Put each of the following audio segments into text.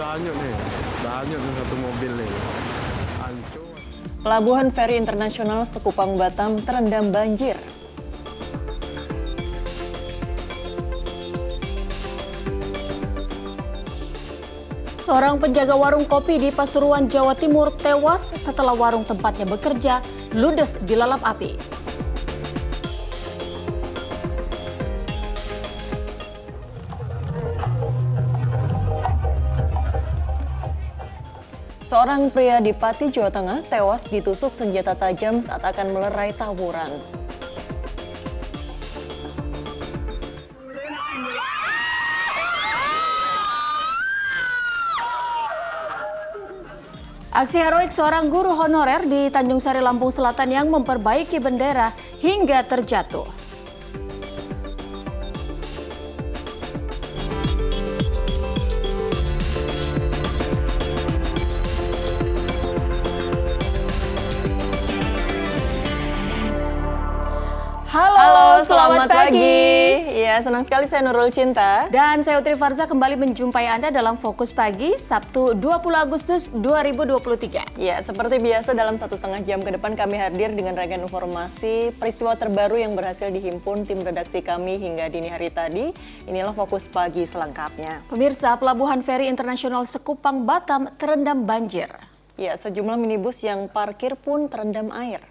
sudah hanyut nih. Sudah hanyut nih satu mobil nih. Hancur. Pelabuhan Feri Internasional Sekupang Batam terendam banjir. Seorang penjaga warung kopi di Pasuruan, Jawa Timur tewas setelah warung tempatnya bekerja ludes dilalap api. Seorang pria di Pati, Jawa Tengah tewas ditusuk senjata tajam saat akan melerai tawuran. Aksi heroik seorang guru honorer di Tanjung Sari, Lampung Selatan yang memperbaiki bendera hingga terjatuh. Halo, selamat pagi. Ya, senang sekali saya Nurul Cinta. Dan saya Utri Farza kembali menjumpai Anda dalam Fokus Pagi, Sabtu 20 Agustus 2023. Ya, seperti biasa dalam 1,5 jam ke depan kami hadir dengan ragam informasi peristiwa terbaru yang berhasil dihimpun tim redaksi kami hingga dini hari tadi. Inilah Fokus Pagi selengkapnya. Pemirsa, Pelabuhan Feri Internasional Sekupang Batam terendam banjir. Ya, sejumlah minibus yang parkir pun terendam air.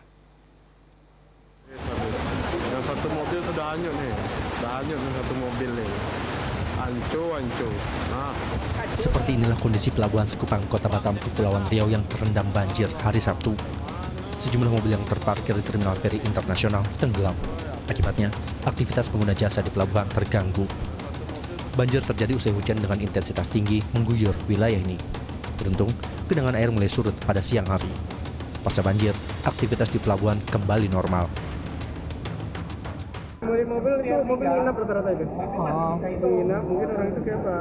Yang satu mobil sudah hanyut nih. Sudah hanyut nih satu mobil nih. Hancur. Nah. Seperti inilah kondisi Pelabuhan Sekupang, Kota Batam, Kepulauan Riau yang terendam banjir hari Sabtu. Sejumlah mobil yang terparkir di Terminal Feri Internasional tenggelam. Akibatnya, aktivitas pengguna jasa di pelabuhan terganggu. Banjir terjadi usai hujan dengan intensitas tinggi mengguyur wilayah ini. Beruntung, genangan air mulai surut pada siang hari. Pasca banjir, aktivitas di pelabuhan kembali normal. Mobil nginap rata-rata itu. Nginap, mungkin orang itu kayak apa?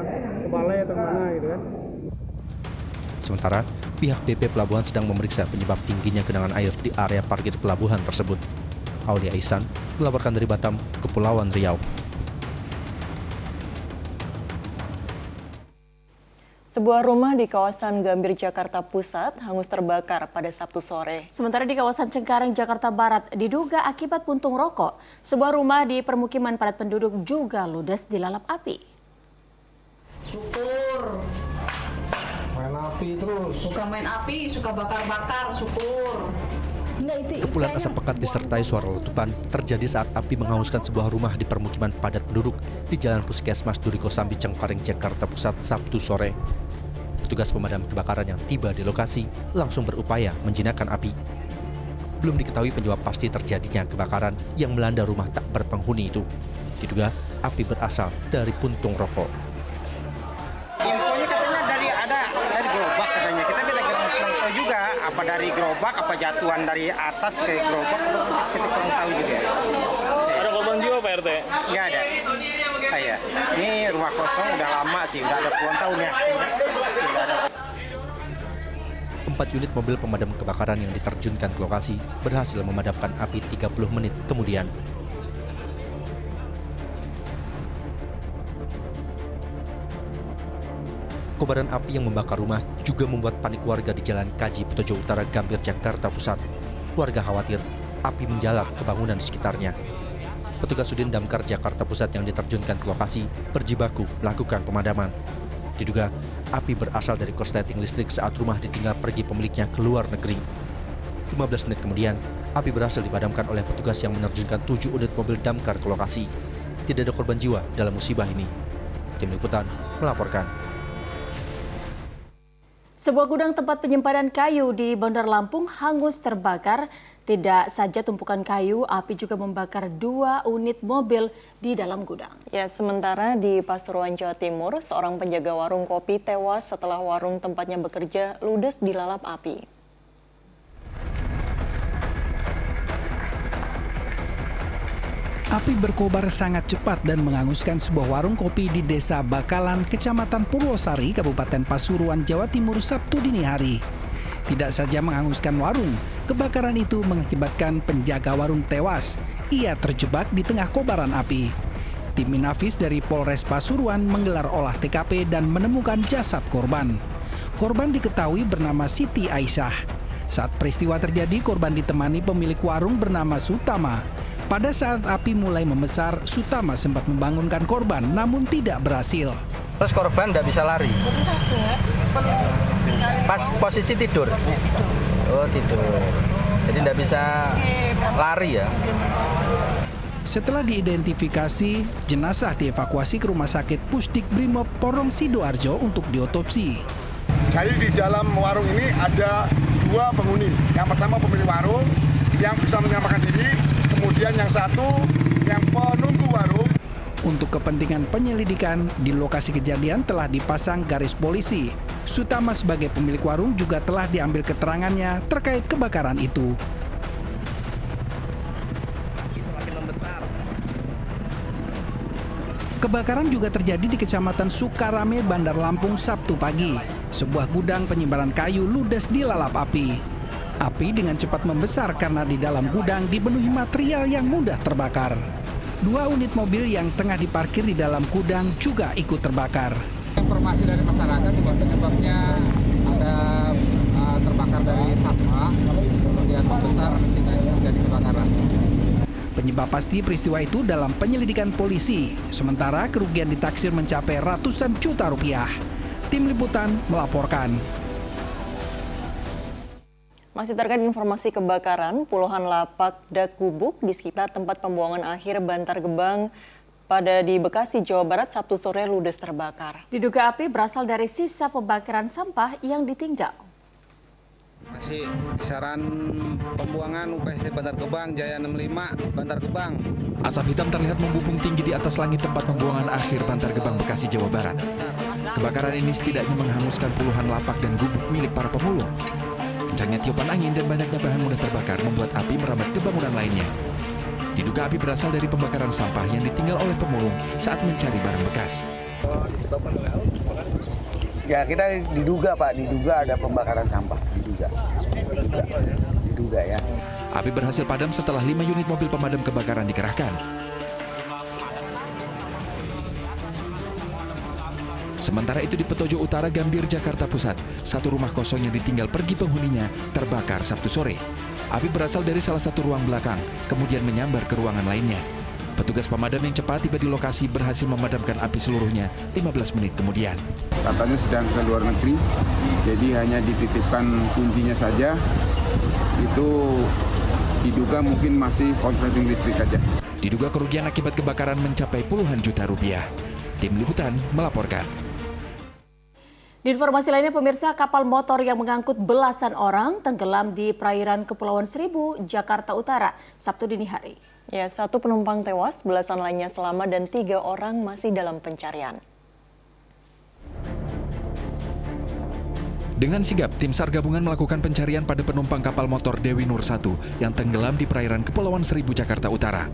Ke balai atau mana gitu kan. Sementara, pihak BP Pelabuhan sedang memeriksa penyebab tingginya genangan air di area parkir pelabuhan tersebut. Aulia Ihsan melaporkan dari Batam, Kepulauan Riau. Sebuah rumah di kawasan Gambir, Jakarta Pusat hangus terbakar pada Sabtu sore. Sementara di kawasan Cengkareng, Jakarta Barat diduga akibat puntung rokok, sebuah rumah di permukiman padat penduduk juga ludes dilalap api. Syukur. Main api terus. Suka main api, suka bakar-bakar, syukur. Kepulan asap pekat disertai suara letupan terjadi saat api menghanguskan sebuah rumah di permukiman padat penduduk di Jalan Puskesmas Duri Kosambi, Cengkareng, Jakarta Pusat, Sabtu sore. Petugas pemadam kebakaran yang tiba di lokasi langsung berupaya menjinakkan api. Belum diketahui penyebab pasti terjadinya kebakaran yang melanda rumah tak berpenghuni itu. Diduga api berasal dari puntung rokok. Infonya katanya dari gerobak katanya. Kita kurang tahu juga apa dari gerobak, apa jatuhan dari atas ke gerobak, kita kurang tahu juga. Ada korban jiwa Pak RT? Nggak ada. Ya. Ini rumah kosong udah lama sih, udah ada puluhan tahun ya. Udah ada. 4 unit mobil pemadam kebakaran yang diterjunkan ke lokasi berhasil memadamkan api 30 menit kemudian. Kobaran api yang membakar rumah juga membuat panik warga di Jalan Kaji, Petojo Utara, Gambir, Jakarta Pusat. Warga khawatir api menjalar ke bangunan di sekitarnya. Petugas Sudin Damkar Jakarta Pusat yang diterjunkan ke lokasi berjibaku melakukan pemadaman. Diduga api berasal dari korsleting listrik saat rumah ditinggal pergi pemiliknya ke luar negeri. 15 menit kemudian, api berhasil dipadamkan oleh petugas yang menerjunkan 7 unit mobil damkar ke lokasi. Tidak ada korban jiwa dalam musibah ini. Tim Liputan melaporkan. Sebuah gudang tempat penyimpanan kayu di Bandar Lampung hangus terbakar. Tidak saja tumpukan kayu, api juga membakar 2 unit mobil di dalam gudang. Ya, sementara di Pasuruan, Jawa Timur, seorang penjaga warung kopi tewas setelah warung tempatnya bekerja ludes dilalap api. Api berkobar sangat cepat dan menghanguskan sebuah warung kopi di Desa Bakalan, Kecamatan Purwosari, Kabupaten Pasuruan, Jawa Timur, Sabtu dini hari. Tidak saja menghanguskan warung, kebakaran itu mengakibatkan penjaga warung tewas. Ia terjebak di tengah kobaran api. Tim Inafis dari Polres Pasuruan menggelar olah TKP dan menemukan jasad korban. Korban diketahui bernama Siti Aisyah. Saat peristiwa terjadi, korban ditemani pemilik warung bernama Sutama. Pada saat api mulai membesar, Sutama sempat membangunkan korban namun tidak berhasil. Terus korban tidak bisa lari. Pas posisi tidur. Oh, tidur. Jadi tidak bisa lari ya. Setelah diidentifikasi, jenazah dievakuasi ke Rumah Sakit Pusdik Brimob Porong Sidoarjo untuk diotopsi. Jadi di dalam warung ini ada 2 penghuni. Yang pertama pemilik warung yang bisa menyelamatkan diri, kemudian yang satu yang penunggu warung. Untuk kepentingan penyelidikan, di lokasi kejadian telah dipasang garis polisi. Sutama sebagai pemilik warung juga telah diambil keterangannya terkait kebakaran itu. Kebakaran juga terjadi di Kecamatan Sukarame, Bandar Lampung, Sabtu pagi. Sebuah gudang penyimpanan kayu ludes dilalap api. Api dengan cepat membesar karena di dalam gudang dipenuhi material yang mudah terbakar. 2 unit mobil yang tengah diparkir di dalam gudang juga ikut terbakar. Informasi dari masyarakat bahwa penyebabnya ada terbakar dari sampah, kemudian membesar sehingga terjadi kebakaran. Penyebab pasti peristiwa itu dalam penyelidikan polisi. Sementara kerugian ditaksir mencapai ratusan juta rupiah. Tim Liputan melaporkan. Masih terkait informasi kebakaran, puluhan lapak dak gubuk di sekitar tempat pembuangan akhir Bantar Gebang di Bekasi, Jawa Barat, Sabtu sore ludes terbakar. Diduga api berasal dari sisa pembakaran sampah yang ditinggal. Masih kisaran pembuangan UPSC Bantar Gebang, Jaya 65, Bantar Gebang. Asap hitam terlihat membubung tinggi di atas langit tempat pembuangan akhir Bantar Gebang, Bekasi, Jawa Barat. Kebakaran ini setidaknya menghanguskan puluhan lapak dan gubuk milik para pemulung. Kencangnya tiupan angin dan banyaknya bahan mudah terbakar membuat api merambat ke bangunan lainnya. Diduga api berasal dari pembakaran sampah yang ditinggal oleh pemulung saat mencari barang bekas. Ya, kita diduga ada pembakaran sampah, diduga ya. Api berhasil padam setelah 5 unit mobil pemadam kebakaran dikerahkan. Sementara itu di Petojo Utara, Gambir, Jakarta Pusat, satu rumah kosong yang ditinggal pergi penghuninya terbakar Sabtu sore. Api berasal dari salah satu ruang belakang, kemudian menyambar ke ruangan lainnya. Petugas pemadam yang cepat tiba di lokasi berhasil memadamkan api seluruhnya 15 menit kemudian. Katanya sedang ke luar negeri, jadi hanya dititipkan kuncinya saja. Itu diduga mungkin masih konsleting listrik saja. Diduga kerugian akibat kebakaran mencapai puluhan juta rupiah. Tim Liputan melaporkan. Di informasi lainnya, pemirsa, kapal motor yang mengangkut belasan orang tenggelam di perairan Kepulauan Seribu, Jakarta Utara, Sabtu dini hari. Ya, 1 penumpang tewas, belasan lainnya selamat dan 3 orang masih dalam pencarian. Dengan sigap, tim SAR gabungan melakukan pencarian pada penumpang kapal motor Dewi Nur 1 yang tenggelam di perairan Kepulauan Seribu, Jakarta Utara.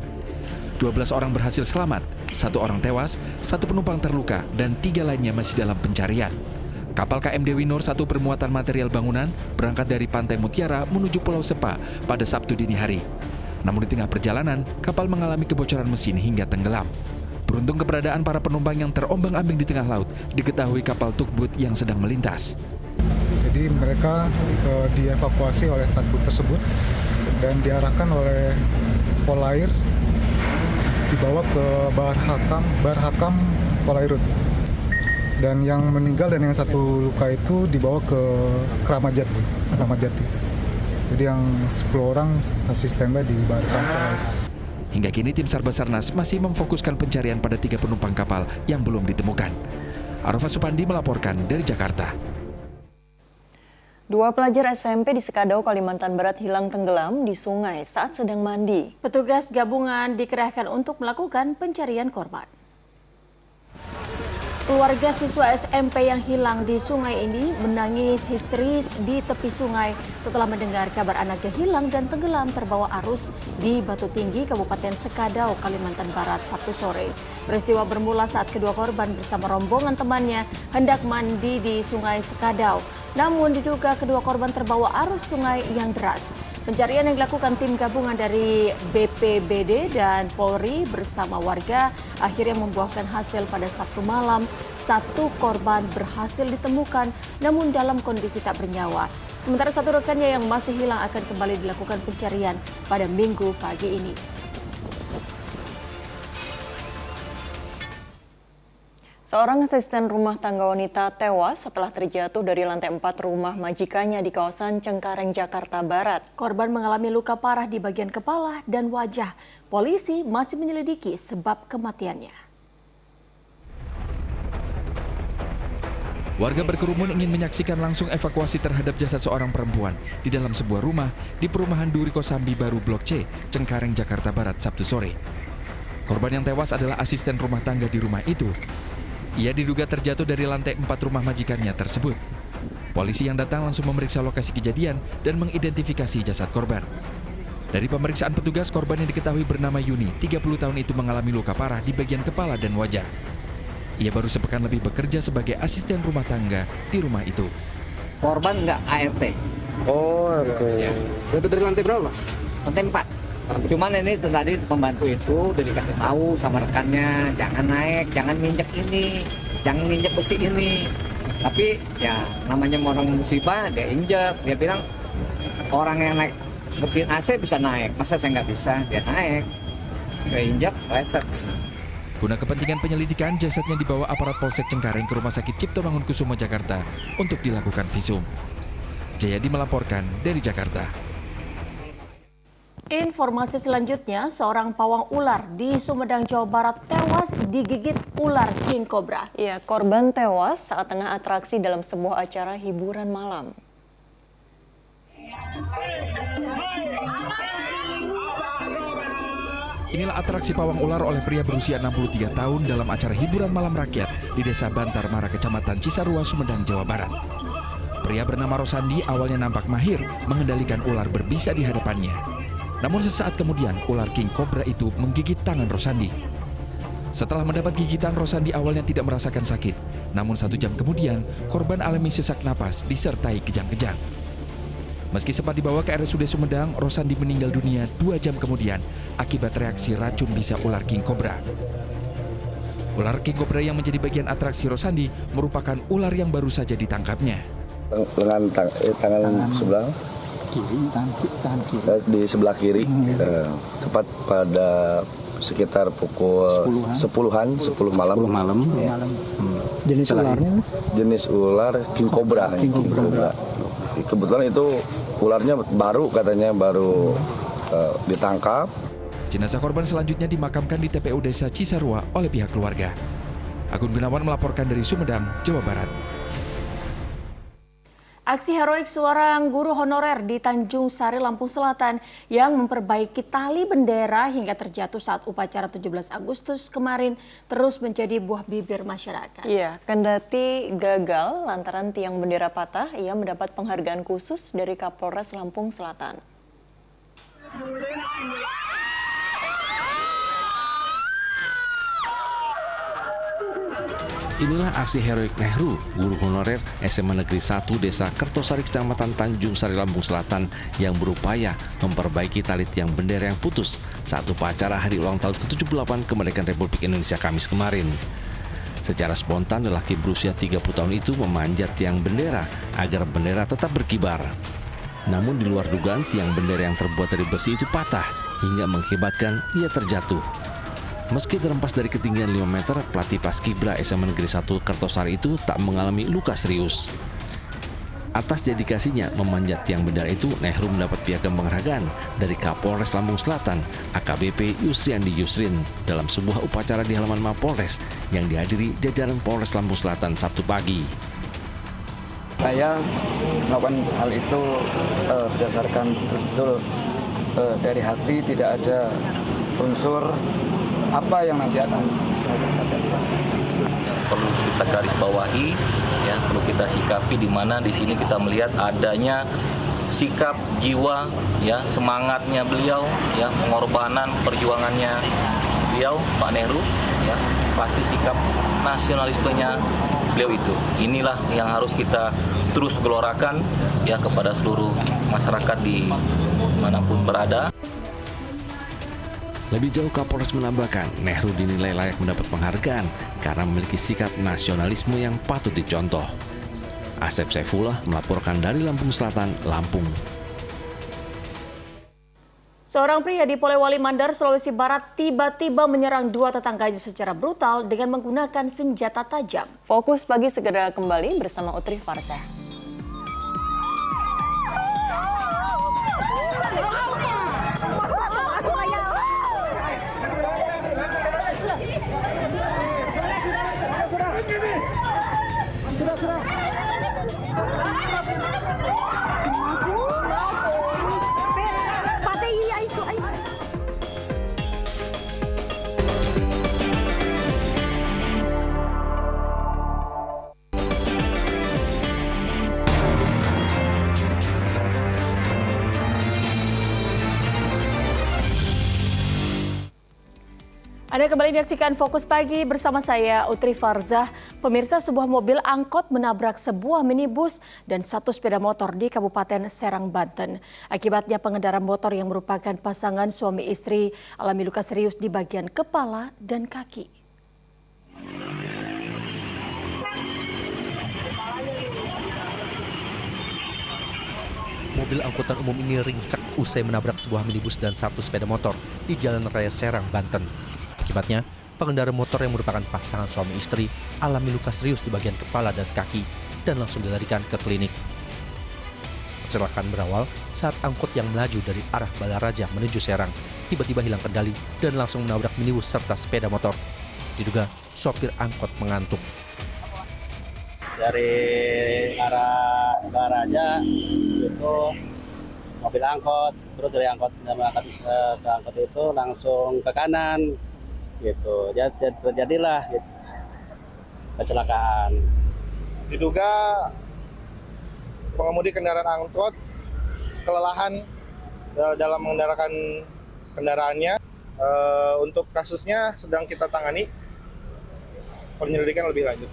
12 orang berhasil selamat, 1 orang tewas, 1 penumpang terluka, dan 3 lainnya masih dalam pencarian. Kapal KM Dewi Nur 1 bermuatan material bangunan berangkat dari Pantai Mutiara menuju Pulau Sepa pada Sabtu dini hari. Namun di tengah perjalanan, kapal mengalami kebocoran mesin hingga tenggelam. Beruntung keberadaan para penumpang yang terombang-ambing di tengah laut diketahui kapal tugboat yang sedang melintas. Jadi mereka dievakuasi oleh tugboat tersebut dan diarahkan oleh Polair dibawa ke Bar Hakam Polairut. Dan yang meninggal dan yang 1 luka itu dibawa ke Kramat Jati. Jadi yang 10 orang masih standby di Bar Hakam. Hingga kini tim SAR Basarnas masih memfokuskan pencarian pada 3 penumpang kapal yang belum ditemukan. Arafah Supandi melaporkan dari Jakarta. 2 pelajar SMP di Sekadau, Kalimantan Barat hilang tenggelam di sungai saat sedang mandi. Petugas gabungan dikerahkan untuk melakukan pencarian korban. Keluarga siswa SMP yang hilang di sungai ini menangis histeris di tepi sungai setelah mendengar kabar anaknya hilang dan tenggelam terbawa arus di Batu Tinggi, Kabupaten Sekadau, Kalimantan Barat, Sabtu sore. Peristiwa bermula saat kedua korban bersama rombongan temannya hendak mandi di Sungai Sekadau. Namun diduga kedua korban terbawa arus sungai yang deras. Pencarian yang dilakukan tim gabungan dari BPBD dan Polri bersama warga akhirnya membuahkan hasil pada Sabtu malam. 1 korban berhasil ditemukan namun dalam kondisi tak bernyawa. Sementara 1 rekannya yang masih hilang akan kembali dilakukan pencarian pada Minggu pagi ini. Seorang asisten rumah tangga wanita tewas setelah terjatuh dari lantai 4 rumah majikannya di kawasan Cengkareng, Jakarta Barat. Korban mengalami luka parah di bagian kepala dan wajah. Polisi masih menyelidiki sebab kematiannya. Warga berkerumun ingin menyaksikan langsung evakuasi terhadap jasad seorang perempuan di dalam sebuah rumah di perumahan Duri Kosambi Baru Blok C, Cengkareng, Jakarta Barat, Sabtu sore. Korban yang tewas adalah asisten rumah tangga di rumah itu. Ia diduga terjatuh dari lantai 4 rumah majikannya tersebut. Polisi yang datang langsung memeriksa lokasi kejadian dan mengidentifikasi jasad korban. Dari pemeriksaan petugas, korban yang diketahui bernama Yuni, 30 tahun itu mengalami luka parah di bagian kepala dan wajah. Ia baru sepekan lebih bekerja sebagai asisten rumah tangga di rumah itu. Korban nggak ART. Oh, oke. Ya. Itu dari lantai berapa? Lantai 4. Cuman ini tadi pembantu itu udah dikasih tahu sama rekannya, jangan naik, jangan nginjek ini, jangan nginjek besi ini. Tapi ya namanya orang musibah, dia injek. Dia bilang orang yang naik bersihin AC bisa naik, masa saya nggak bisa? Dia naik, dia injek, reset. Guna kepentingan penyelidikan, jasadnya dibawa aparat Polsek Cengkareng ke Rumah Sakit Cipto Mangunkusumo, Jakarta untuk dilakukan visum. Jayadi melaporkan dari Jakarta. Informasi selanjutnya, seorang pawang ular di Sumedang, Jawa Barat tewas digigit ular king cobra. Ya, korban tewas saat tengah atraksi dalam sebuah acara hiburan malam. Inilah atraksi pawang ular oleh pria berusia 63 tahun dalam acara hiburan malam rakyat di Desa Bantar Mara, Kecamatan Cisarua, Sumedang, Jawa Barat. Pria bernama Rosandi awalnya nampak mahir mengendalikan ular berbisa di hadapannya. Namun sesaat kemudian ular king cobra itu menggigit tangan Rosandi. Setelah mendapat gigitan, Rosandi awalnya tidak merasakan sakit. Namun 1 jam kemudian, korban alami sesak napas disertai kejang-kejang. Meski sempat dibawa ke RSUD Sumedang, Rosandi meninggal dunia 2 jam kemudian akibat reaksi racun bisa ular king cobra. Ular king cobra yang menjadi bagian atraksi Rosandi merupakan ular yang baru saja ditangkapnya. Lengan tangan sebelah kiri, tangan kiri. Di sebelah kiri, tepat pada sekitar pukul 10 malam. Ya. Jenis ularnya? Jenis ular king cobra. Kebetulan itu ularnya baru ditangkap. Jenazah korban selanjutnya dimakamkan di TPU Desa Cisarua oleh pihak keluarga. Agun Gunawan melaporkan dari Sumedang, Jawa Barat. Aksi heroik seorang guru honorer di Tanjung Sari, Lampung Selatan yang memperbaiki tali bendera hingga terjatuh saat upacara 17 Agustus kemarin terus menjadi buah bibir masyarakat. Iya, kendati gagal lantaran tiang bendera patah, ia mendapat penghargaan khusus dari Kapolres Lampung Selatan. Inilah aksi heroik Nehru, guru honorer SMA Negeri 1 Desa Kertosari, Kecamatan Tanjung Sari, Lampung Selatan yang berupaya memperbaiki tali tiang bendera yang putus saat upacara hari ulang tahun ke-78 kemerdekaan Republik Indonesia Kamis kemarin. Secara spontan, lelaki berusia 30 tahun itu memanjat tiang bendera agar bendera tetap berkibar. Namun di luar dugaan, tiang bendera yang terbuat dari besi itu patah hingga mengakibatkan ia terjatuh. Meski terhempas dari ketinggian 5 meter, pelatih Paskibra SMA Negeri 1 Kertosari itu tak mengalami luka serius. Atas dedikasinya memanjat tiang bendera itu, Nehru mendapat piagam penghargaan dari Kapolres Lampung Selatan, AKBP Yusriandi Yusrin, dalam sebuah upacara di halaman Mapolres yang dihadiri jajaran Polres Lampung Selatan Sabtu pagi. Saya melakukan hal itu berdasarkan betul dari hati, tidak ada unsur apa yang nanti akan perlu kita garis bawahi, ya, perlu kita sikapi, di mana di sini kita melihat adanya sikap jiwa, ya, semangatnya beliau, ya, pengorbanan perjuangannya beliau Pak Nehru, ya pasti sikap nasionalismenya beliau itu. Inilah yang harus kita terus gelorakan ya kepada seluruh masyarakat di manapun berada. Lebih jauh, Kapolres menambahkan, Nehru dinilai layak mendapat penghargaan karena memiliki sikap nasionalisme yang patut dicontoh. Asep Saifullah melaporkan dari Lampung Selatan, Lampung. Seorang pria di Polewali Mandar, Sulawesi Barat tiba-tiba menyerang dua tetangganya secara brutal dengan menggunakan senjata tajam. Fokus Pagi segera kembali bersama Utri Farzah. Anda kembali menyaksikan Fokus Pagi bersama saya Utri Farzah. Pemirsa, sebuah mobil angkot menabrak sebuah minibus dan satu sepeda motor di Kabupaten Serang, Banten. Akibatnya pengendara motor yang merupakan pasangan suami istri alami luka serius di bagian kepala dan kaki. Mobil angkutan umum ini ringsek usai menabrak sebuah minibus dan satu sepeda motor di Jalan Raya Serang, Banten. Akibatnya, pengendara motor yang merupakan pasangan suami istri alami luka serius di bagian kepala dan kaki dan langsung dilarikan ke klinik. Kecelakaan berawal saat angkot yang melaju dari arah Balaraja menuju Serang tiba-tiba hilang kendali dan langsung menabrak minibus serta sepeda motor. Diduga sopir angkot mengantuk. Dari arah Balaraja itu mobil angkot, terus dari angkot ke angkot itu langsung ke kanan. Gitu, terjadilah kecelakaan. Diduga pengemudi kendaraan angkot kelelahan dalam mengendarakan kendaraannya. Untuk kasusnya sedang kita tangani penyelidikan lebih lanjut.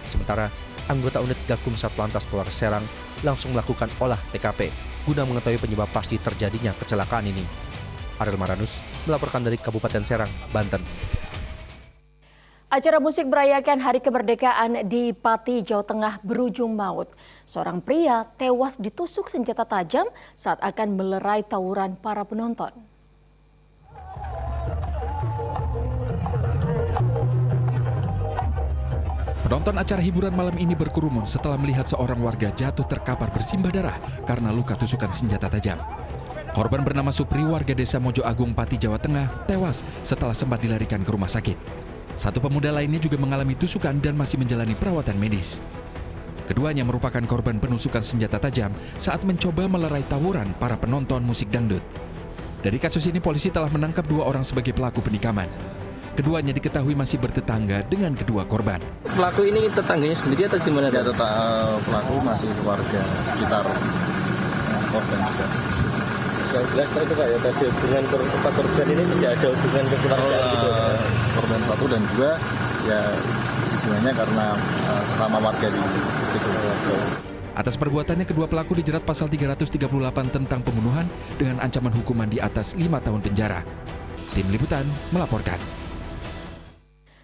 Sementara anggota unit Gakum Satlantas Polres Serang langsung melakukan olah TKP guna mengetahui penyebab pasti terjadinya kecelakaan ini. Ariel Maranus melaporkan dari Kabupaten Serang, Banten. Acara musik merayakan Hari Kemerdekaan di Pati, Jawa Tengah berujung maut. Seorang pria tewas ditusuk senjata tajam saat akan melerai tawuran para penonton. Penonton acara hiburan malam ini berkerumun setelah melihat seorang warga jatuh terkapar bersimbah darah karena luka tusukan senjata tajam. Korban bernama Supri, warga desa Mojo Agung, Pati, Jawa Tengah, tewas setelah sempat dilarikan ke rumah sakit. Satu pemuda lainnya juga mengalami tusukan dan masih menjalani perawatan medis. Keduanya merupakan korban penusukan senjata tajam saat mencoba melerai tawuran para penonton musik dangdut. Dari kasus ini, polisi telah menangkap 2 orang sebagai pelaku penikaman. Keduanya diketahui masih bertetangga dengan kedua korban. Pelaku ini tetangganya sendiri atau gimana? Ya, pelaku masih warga sekitar korban juga. Yang jelas itu Pak ya, tadi hubungan korban ini tidak ada hubungan kekeluargaan gitu. Korban 1 dan 2 ya hubungannya karena sama warga di situ. Atas perbuatannya, kedua pelaku dijerat pasal 338 tentang pembunuhan dengan ancaman hukuman di atas 5 tahun penjara. Tim Liputan melaporkan.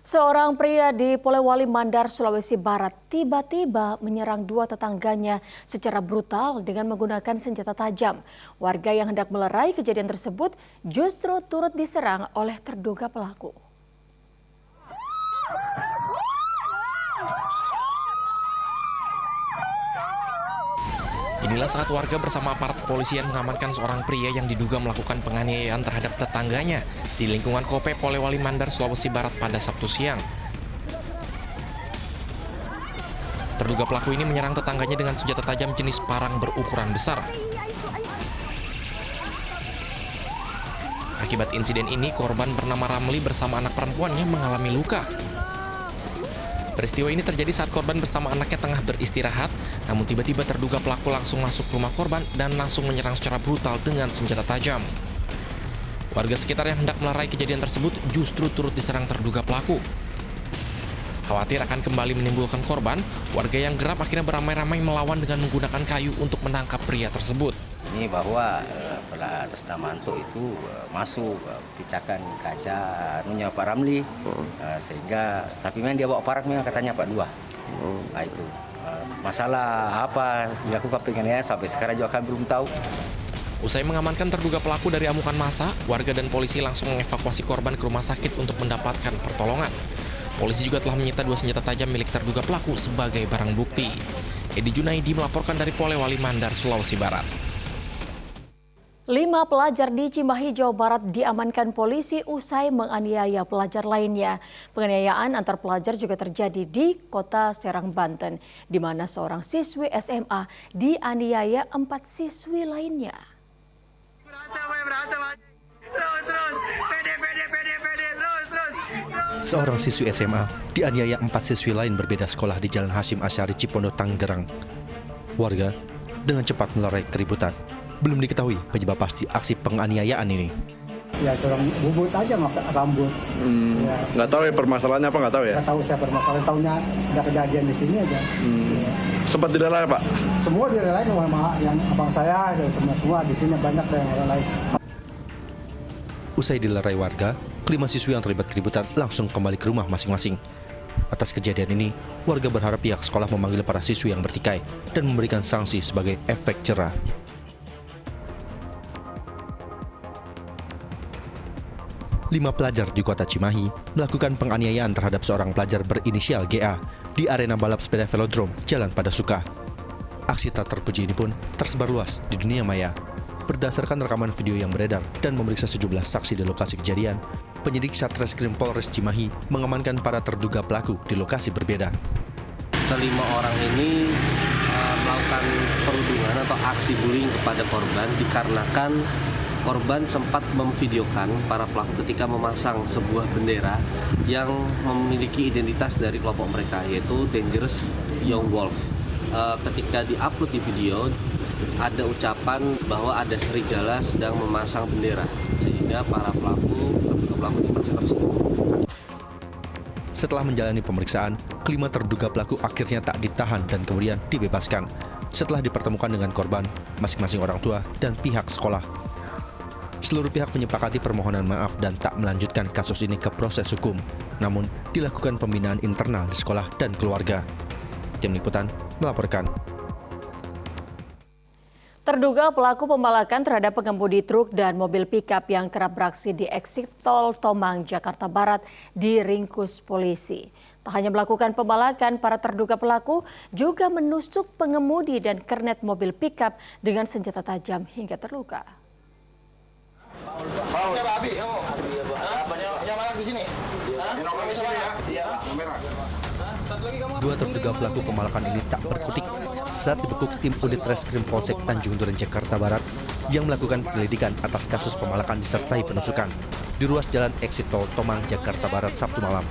Seorang pria di Polewali Mandar, Sulawesi Barat tiba-tiba menyerang 2 tetangganya secara brutal dengan menggunakan senjata tajam. Warga yang hendak melerai kejadian tersebut justru turut diserang oleh terduga pelaku. Inilah saat warga bersama aparat kepolisian mengamankan seorang pria yang diduga melakukan penganiayaan terhadap tetangganya di lingkungan Kope, Polewali Mandar, Sulawesi Barat pada Sabtu siang. Terduga pelaku ini menyerang tetangganya dengan senjata tajam jenis parang berukuran besar. Akibat insiden ini, korban bernama Ramli bersama anak perempuannya mengalami luka. Peristiwa ini terjadi saat korban bersama anaknya tengah beristirahat, namun tiba-tiba terduga pelaku langsung masuk rumah korban dan langsung menyerang secara brutal dengan senjata tajam. Warga sekitar yang hendak melerai kejadian tersebut justru turut diserang terduga pelaku. Khawatir akan kembali menimbulkan korban, warga yang geram akhirnya beramai-ramai melawan dengan menggunakan kayu untuk menangkap pria tersebut. Ini bahwa atas nama Anto itu masuk pijakan kaca nunya Pak Ramli, sehingga tapi memang dia bawa parak memang katanya Pak Dua. Nah itu masalah apa dilakukan penganiayaan sampai sekarang juga kami belum tahu. Usai mengamankan terduga pelaku dari amukan massa, warga dan polisi langsung mengevakuasi korban ke rumah sakit untuk mendapatkan pertolongan. Polisi juga telah menyita 2 senjata tajam milik terduga pelaku sebagai barang bukti. Edi Junaidi melaporkan dari Polewali Mandar, Sulawesi Barat. 5 pelajar di Cimahi, Jawa Barat diamankan polisi usai menganiaya pelajar lainnya. Penganiayaan antar pelajar juga terjadi di kota Serang, Banten, di mana seorang siswi SMA dianiaya 4 siswi lainnya. Seorang siswi SMA dianiaya 4 siswi lain berbeda sekolah di Jalan Hasyim Asyari, Cipondo, Tangerang. Warga dengan cepat melerai keributan. Belum diketahui penyebab pasti aksi penganiayaan ini. Ya seorang bubut aja makan rambut. Ya. Nggak tahu ya permasalahannya apa, nggak tahu ya? Nggak tahu saya permasalahan, tahunya ada kejadian di sini aja. Ya. Sempat direlai Pak? Semua direlai sama yang abang saya, semua di sini banyak yang direlai. Usai dilerai warga, 5 siswi yang terlibat keributan langsung kembali ke rumah masing-masing. Atas kejadian ini, warga berharap pihak sekolah memanggil para siswi yang bertikai dan memberikan sanksi sebagai efek jerah. Lima pelajar di kota Cimahi melakukan penganiayaan terhadap seorang pelajar berinisial GA di arena balap sepeda velodrome Jalan Padasuka. Aksi tak terpuji ini pun tersebar luas di dunia maya. Berdasarkan rekaman video yang beredar dan memeriksa sejumlah saksi di lokasi kejadian, penyidik Satreskrim Polres Cimahi mengamankan para terduga pelaku di lokasi berbeda. Kelima orang ini melakukan perundungan atau aksi bullying kepada korban dikarenakan korban sempat memvideokan para pelaku ketika memasang sebuah bendera yang memiliki identitas dari kelompok mereka, yaitu Dangerous Young Wolf. Ketika diupload di video, ada ucapan bahwa ada serigala sedang memasang bendera, sehingga para pelaku ini merasa tersinggung. Setelah menjalani pemeriksaan, kelima terduga pelaku akhirnya tak ditahan dan kemudian dibebaskan setelah dipertemukan dengan korban, masing-masing orang tua dan pihak sekolah. Seluruh pihak menyepakati permohonan maaf dan tak melanjutkan kasus ini ke proses hukum, namun dilakukan pembinaan internal di sekolah dan keluarga. Tim Liputan melaporkan. Terduga pelaku pembalakan terhadap pengemudi truk dan mobil pickup yang kerap beraksi di eksit tol Tomang, Jakarta Barat diringkus polisi. Tak hanya melakukan pembalakan, para terduga pelaku juga menusuk pengemudi dan kernet mobil pickup dengan senjata tajam hingga terluka. Dua terduga pelaku pembalakan ini tak berkutik saat dibekuk tim unit Reskrim Polsek Tanjung Duren, Jakarta Barat yang melakukan penyelidikan atas kasus pembalakan disertai penusukan di ruas jalan eksit tol Tomang, Jakarta Barat Sabtu malam.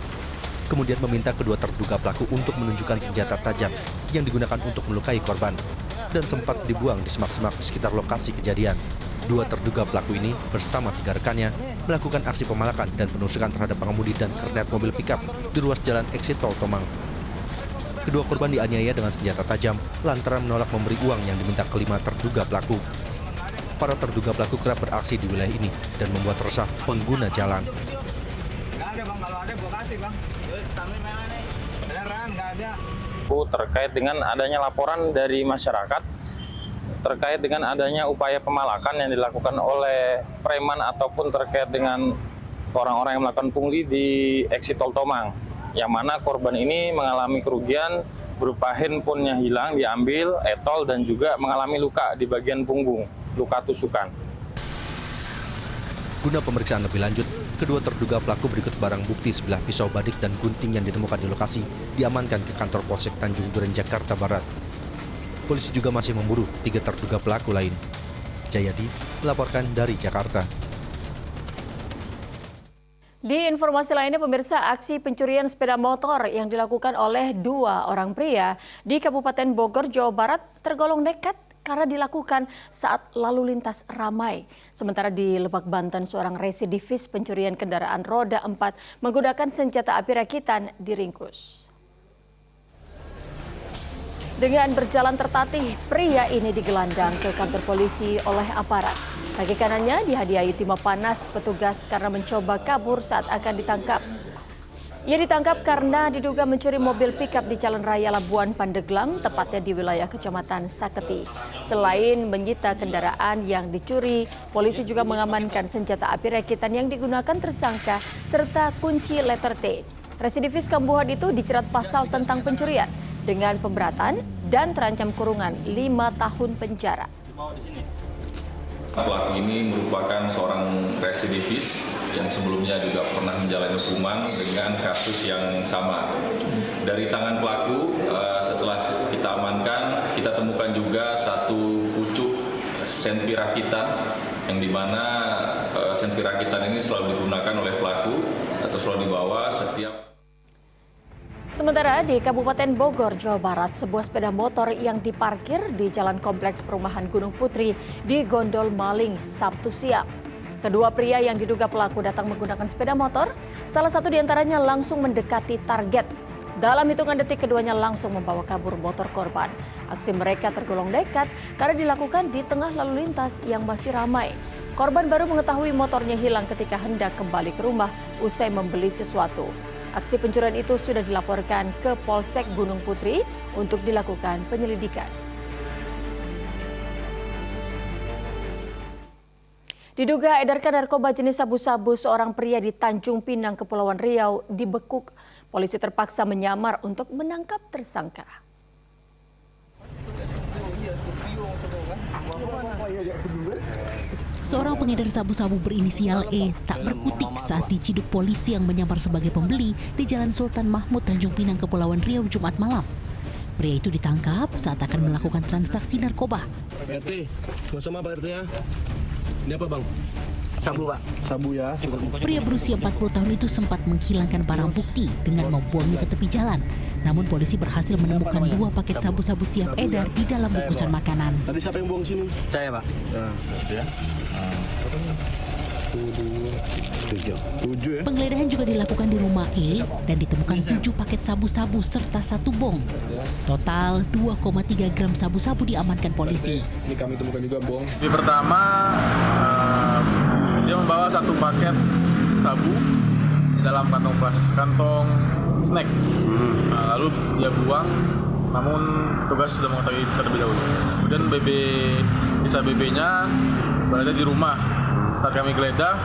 Kemudian meminta kedua terduga pelaku untuk menunjukkan senjata tajam yang digunakan untuk melukai korban dan sempat dibuang di semak-semak di sekitar lokasi kejadian. Dua terduga pelaku ini bersama 3 rekannya melakukan aksi pemalakan dan penusukan terhadap pengemudi dan kernet mobil pickup di ruas jalan eksit tol Tomang. Kedua korban dianiaya dengan senjata tajam lantaran menolak memberi uang yang diminta kelima terduga pelaku. Para terduga pelaku kerap beraksi di wilayah ini dan membuat resah pengguna jalan. Terkait dengan adanya laporan dari masyarakat terkait dengan adanya upaya pemalakan yang dilakukan oleh preman ataupun terkait dengan orang-orang yang melakukan pungli di eksit tol Tomang, yang mana korban ini mengalami kerugian berupa handphonenya hilang, diambil, etol, dan juga mengalami luka di bagian punggung, luka tusukan. Guna pemeriksaan lebih lanjut, kedua terduga pelaku berikut barang bukti sebilah pisau badik dan gunting yang ditemukan di lokasi diamankan ke kantor Polsek Tanjung Duren, Jakarta Barat. Polisi juga masih memburu 3 terduga pelaku lain. Jayadi melaporkan dari Jakarta. Di informasi lainnya, pemirsa, aksi pencurian sepeda motor yang dilakukan oleh 2 orang pria di Kabupaten Bogor, Jawa Barat tergolong nekat karena dilakukan saat lalu lintas ramai. Sementara di Lebak, Banten, seorang residivis pencurian kendaraan roda 4 menggunakan senjata api rakitan diringkus. Dengan berjalan tertatih, pria ini digelandang ke kantor polisi oleh aparat. Kaki kanannya dihadiahi timah panas petugas karena mencoba kabur saat akan ditangkap. Ia ditangkap karena diduga mencuri mobil pickup di Jalan Raya Labuan Pandeglang, tepatnya di wilayah Kecamatan Saketi. Selain menyita kendaraan yang dicuri, polisi juga mengamankan senjata api rakitan yang digunakan tersangka serta kunci letter T. Residivis kambuhan itu dijerat pasal tentang pencurian dengan pemberatan dan terancam kurungan 5 tahun penjara. Pelaku ini merupakan seorang residivis yang sebelumnya juga pernah menjalani hukuman dengan kasus yang sama. Dari tangan pelaku, setelah kita amankan, kita temukan juga satu pucuk senpi rakitan, yang dimana senpi rakitan ini selalu digunakan oleh pelaku atau selalu dibawa setiap. Sementara di Kabupaten Bogor, Jawa Barat, sebuah sepeda motor yang diparkir di Jalan Kompleks Perumahan Gunung Putri digondol maling Sabtu siang. Kedua pria yang diduga pelaku datang menggunakan sepeda motor, salah satu diantaranya langsung mendekati target. Dalam hitungan detik keduanya langsung membawa kabur motor korban. Aksi mereka tergolong nekat karena dilakukan di tengah lalu lintas yang masih ramai. Korban baru mengetahui motornya hilang ketika hendak kembali ke rumah usai membeli sesuatu. Aksi pencurian itu sudah dilaporkan ke Polsek Gunung Putri untuk dilakukan penyelidikan. Diduga edarkan narkoba jenis sabu-sabu, seorang pria di Tanjung Pinang, Kepulauan Riau dibekuk. Polisi terpaksa menyamar untuk menangkap tersangka. Seorang pengedar sabu-sabu berinisial E tak berkutik saat diciduk polisi yang menyamar sebagai pembeli di Jalan Sultan Mahmud, Tanjung Pinang, Kepulauan Riau, Jumat malam. Pria itu ditangkap saat akan melakukan transaksi narkoba. RT, sama Pak RT ya. Ini apa Bang? Sabu Pak. Sabu ya. Pria berusia 40 tahun itu sempat menghilangkan barang bukti dengan membuangnya ke tepi jalan. Namun polisi berhasil menemukan 2 paket sabu-sabu siap edar di dalam bungkusan makanan. Tadi siapa yang buang sini? Saya Pak. Nah, ya. 7 ya. Penggeledahan juga dilakukan di rumah E dan ditemukan 7 paket sabu-sabu serta 1 bong. Total 2,3 gram sabu-sabu diamankan polisi. Ini kami temukan juga bong. Di pertama dia membawa 1 paket sabu di dalam kantong snack. Nah, lalu dia buang, namun petugas sudah mengetahui terlebih dahulu. Kemudian sisa BB-nya berada di rumah. Saat kami geledah,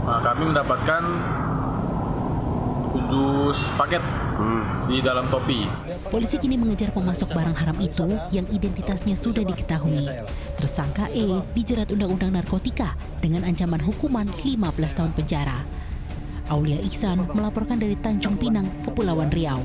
kami mendapatkan 7 paket di dalam topi. Polisi kini mengejar pemasok barang haram itu yang identitasnya sudah diketahui. Tersangka E dijerat Undang-Undang Narkotika dengan ancaman hukuman 15 tahun penjara. Aulia Ihsan melaporkan dari Tanjung Pinang, Kepulauan Riau.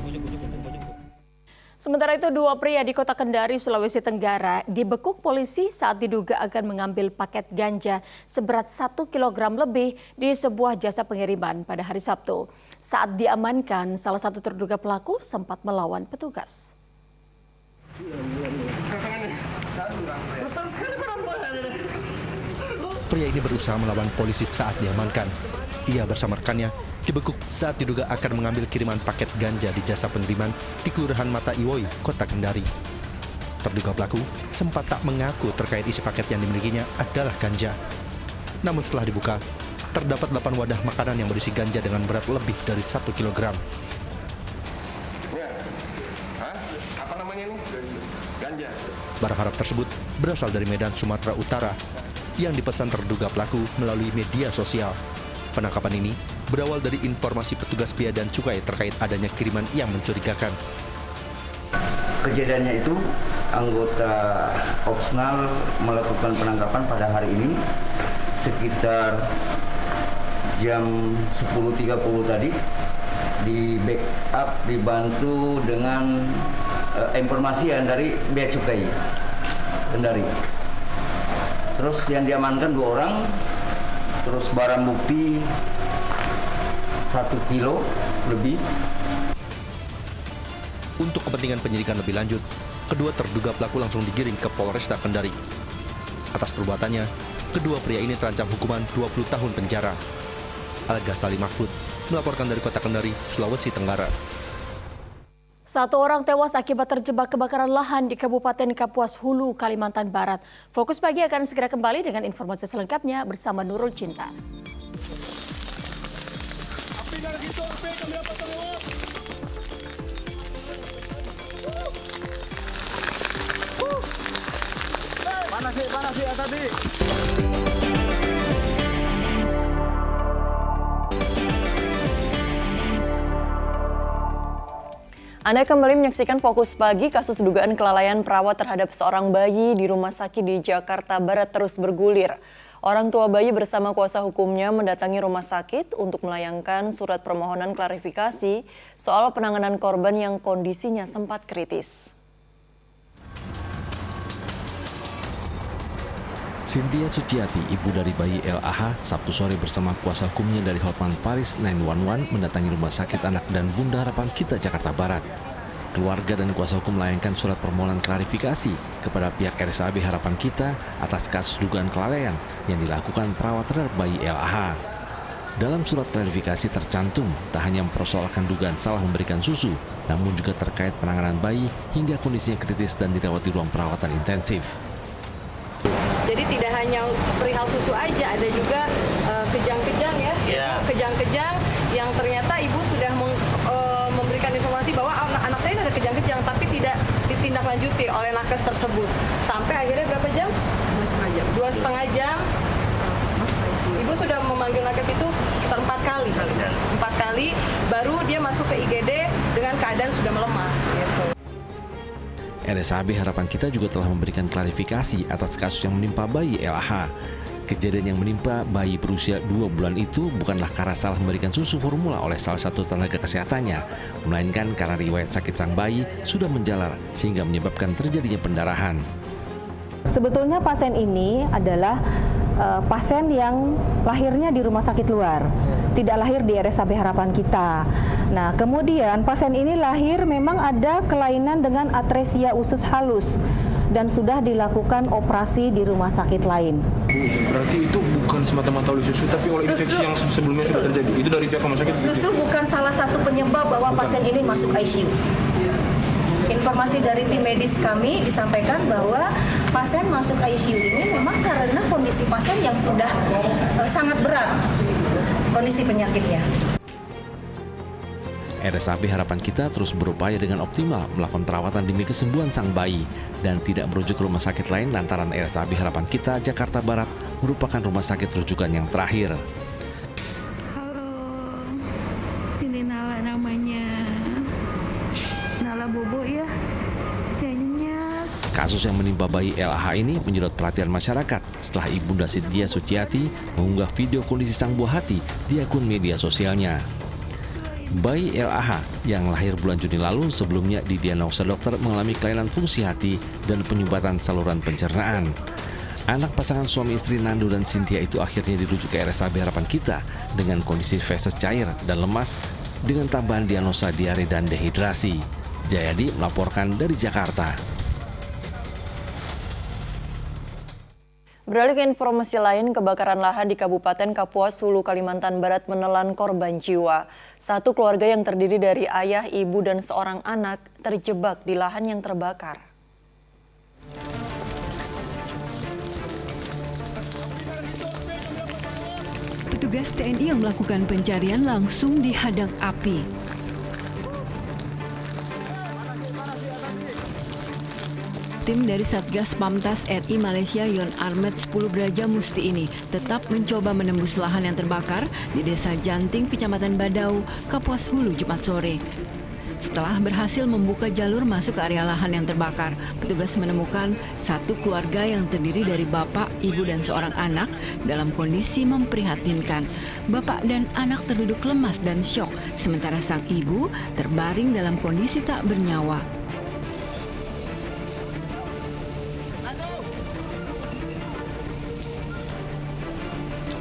Sementara itu, 2 pria di Kota Kendari, Sulawesi Tenggara dibekuk polisi saat diduga akan mengambil paket ganja seberat 1 kilogram lebih di sebuah jasa pengiriman pada hari Sabtu. Saat diamankan, salah satu terduga pelaku sempat melawan petugas. Pria ini berusaha melawan polisi saat diamankan. Ia bersama rekannya dibekuk saat diduga akan mengambil kiriman paket ganja di jasa pengiriman di Kelurahan Mata Iwoi, Kota Kendari. Terduga pelaku sempat tak mengaku terkait isi paket yang dimilikinya adalah ganja. Namun setelah dibuka, terdapat 8 wadah makanan yang berisi ganja dengan berat lebih dari 1 kilogram. Apa namanya ini? Ganja. Barang haram tersebut berasal dari Medan, Sumatera Utara yang dipesan terduga pelaku melalui media sosial. Penangkapan ini berawal dari informasi petugas Bea dan Cukai terkait adanya kiriman yang mencurigakan. Kejadiannya itu anggota Opsnal melakukan penangkapan pada hari ini sekitar jam 10.30 tadi, di backup dibantu dengan informasi yang dari Bea Cukai Kendari. Terus yang diamankan 2 orang, terus barang bukti 1 kilo lebih. Untuk kepentingan penyidikan lebih lanjut, kedua terduga pelaku langsung digiring ke Polresta Kendari. Atas perbuatannya, kedua pria ini terancam hukuman 20 tahun penjara. Al-Ghazali Mahfud melaporkan dari Kota Kendari, Sulawesi Tenggara. 1 orang tewas akibat terjebak kebakaran lahan di Kabupaten Kapuas Hulu, Kalimantan Barat. Fokus Pagi akan segera kembali dengan informasi selengkapnya bersama Nurul Cinta. Panas sih ya tadi. Anda kembali menyaksikan Fokus Pagi. Kasus dugaan kelalaian perawat terhadap seorang bayi di rumah sakit di Jakarta Barat terus bergulir. Orang tua bayi bersama kuasa hukumnya mendatangi rumah sakit untuk melayangkan surat permohonan klarifikasi soal penanganan korban yang kondisinya sempat kritis. Cynthia Suciati, ibu dari bayi LAH, Sabtu sore bersama kuasa hukumnya dari Hotman Paris 911 mendatangi Rumah Sakit Anak dan Bunda Harapan Kita Jakarta Barat. Keluarga dan kuasa hukum melayangkan surat permohonan klarifikasi kepada pihak RSAB Harapan Kita atas kasus dugaan kelalaian yang dilakukan perawat terhadap bayi LAH. Dalam surat klarifikasi tercantum tak hanya mempersoalkan dugaan salah memberikan susu, namun juga terkait penanganan bayi hingga kondisinya kritis dan dirawat di ruang perawatan intensif. Jadi tidak hanya perihal susu aja, ada juga kejang-kejang ya, kejang-kejang yang ternyata ibu sudah memberikan informasi bahwa anak saya ada kejang-kejang, tapi tidak ditindaklanjuti oleh nakes tersebut. Sampai akhirnya berapa jam? 2,5 jam. Ibu sudah memanggil nakes itu sekitar 4 kali. 4 kali, baru dia masuk ke IGD dengan keadaan sudah melemah. Gitu. RSAB Harapan Kita juga telah memberikan klarifikasi atas kasus yang menimpa bayi LAH. Kejadian yang menimpa bayi berusia 2 bulan itu bukanlah karena salah memberikan susu formula oleh salah satu tenaga kesehatannya, melainkan karena riwayat sakit sang bayi sudah menjalar sehingga menyebabkan terjadinya pendarahan. Sebetulnya pasien ini adalah pasien yang lahirnya di rumah sakit luar, tidak lahir di RSAB Harapan Kita. Nah, kemudian pasien ini lahir memang ada kelainan dengan atresia usus halus dan sudah dilakukan operasi di rumah sakit lain. Berarti itu bukan semata-mata oleh susu, tapi oleh infeksi yang sebelumnya sudah terjadi. Itu dari pihak rumah sakit. Susu bukan salah satu penyebab bahwa pasien ini masuk ICU. Informasi dari tim medis kami disampaikan bahwa pasien masuk ICU ini memang karena kondisi pasien yang sudah sangat berat kondisi penyakitnya. RSAB Harapan Kita terus berupaya dengan optimal melakukan perawatan demi kesembuhan sang bayi dan tidak merujuk ke rumah sakit lain lantaran RSAB Harapan Kita Jakarta Barat merupakan rumah sakit rujukan yang terakhir. Halo, ini Nala namanya. Nala Bobo ya, nyanyinya. Kasus yang menimpa bayi LAH ini menyedot perhatian masyarakat setelah Ibunda Cynthia Suciati mengunggah video kondisi sang buah hati di akun media sosialnya. Bayi LAH yang lahir bulan Juni lalu sebelumnya didiagnosa dokter mengalami kelainan fungsi hati dan penyumbatan saluran pencernaan. Anak pasangan suami istri Nando dan Cynthia itu akhirnya dirujuk ke RSAB Harapan Kita dengan kondisi feses cair dan lemas dengan tambahan diagnosa diare dan dehidrasi. Jayadi melaporkan dari Jakarta. Beralih ke informasi lain, kebakaran lahan di Kabupaten Kapuas Hulu, Kalimantan Barat menelan korban jiwa. Satu keluarga yang terdiri dari ayah, ibu, dan seorang anak terjebak di lahan yang terbakar. Petugas TNI yang melakukan pencarian langsung dihadang api. Tim dari Satgas Pamtas RI Malaysia Yon Armet 10 Braja Musti ini tetap mencoba menembus lahan yang terbakar di Desa Janting, Kecamatan Badau, Kapuas Hulu, Jumat sore. Setelah berhasil membuka jalur masuk ke area lahan yang terbakar, petugas menemukan satu keluarga yang terdiri dari bapak, ibu, dan seorang anak dalam kondisi memprihatinkan. Bapak dan anak terduduk lemas dan syok, sementara sang ibu terbaring dalam kondisi tak bernyawa.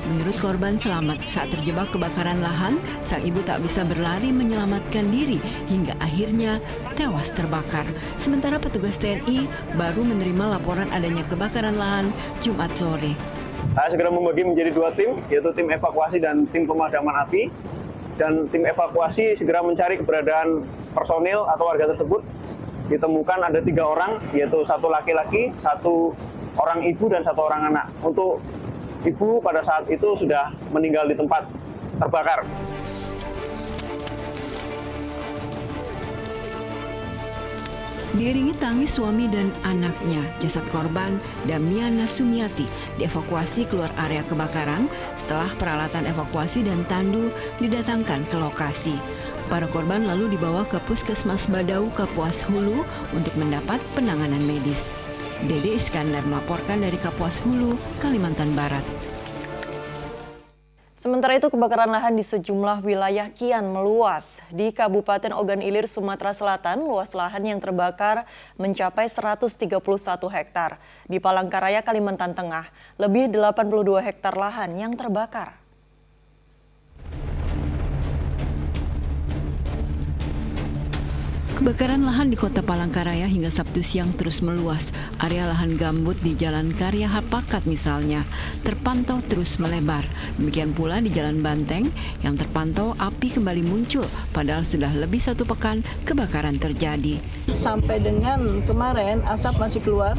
Menurut Menurut korban selamat saat terjebak kebakaran lahan, sang ibu tak bisa berlari menyelamatkan diri hingga akhirnya tewas terbakar. Sementara petugas TNI baru menerima laporan adanya kebakaran lahan Jumat sore. Saya segera membagi menjadi 2 tim, yaitu tim evakuasi dan tim pemadaman api. Dan tim evakuasi segera mencari keberadaan personil atau warga tersebut. Ditemukan ada 3 orang, yaitu 1 laki-laki, 1 orang ibu dan 1 orang anak. Untuk ibu pada saat itu sudah meninggal di tempat terbakar. Diiringi tangis suami dan anaknya, jasad korban Damiana Sumiati dievakuasi keluar area kebakaran setelah peralatan evakuasi dan tandu didatangkan ke lokasi. Para korban lalu dibawa ke Puskesmas Badau, Kapuas Hulu untuk mendapat penanganan medis. Dede Iskandar melaporkan dari Kapuas Hulu, Kalimantan Barat. Sementara itu kebakaran lahan di sejumlah wilayah kian meluas. Di Kabupaten Ogan Ilir, Sumatera Selatan, luas lahan yang terbakar mencapai 131 hektar. Di Palangkaraya, Kalimantan Tengah, lebih 82 hektar lahan yang terbakar. Kebakaran lahan di Kota Palangkaraya hingga Sabtu siang terus meluas. Area lahan gambut di Jalan Karya Hapakat misalnya terpantau terus melebar. Demikian pula di Jalan Banteng yang terpantau api kembali muncul padahal sudah lebih 1 pekan kebakaran terjadi. Sampai dengan kemarin asap masih keluar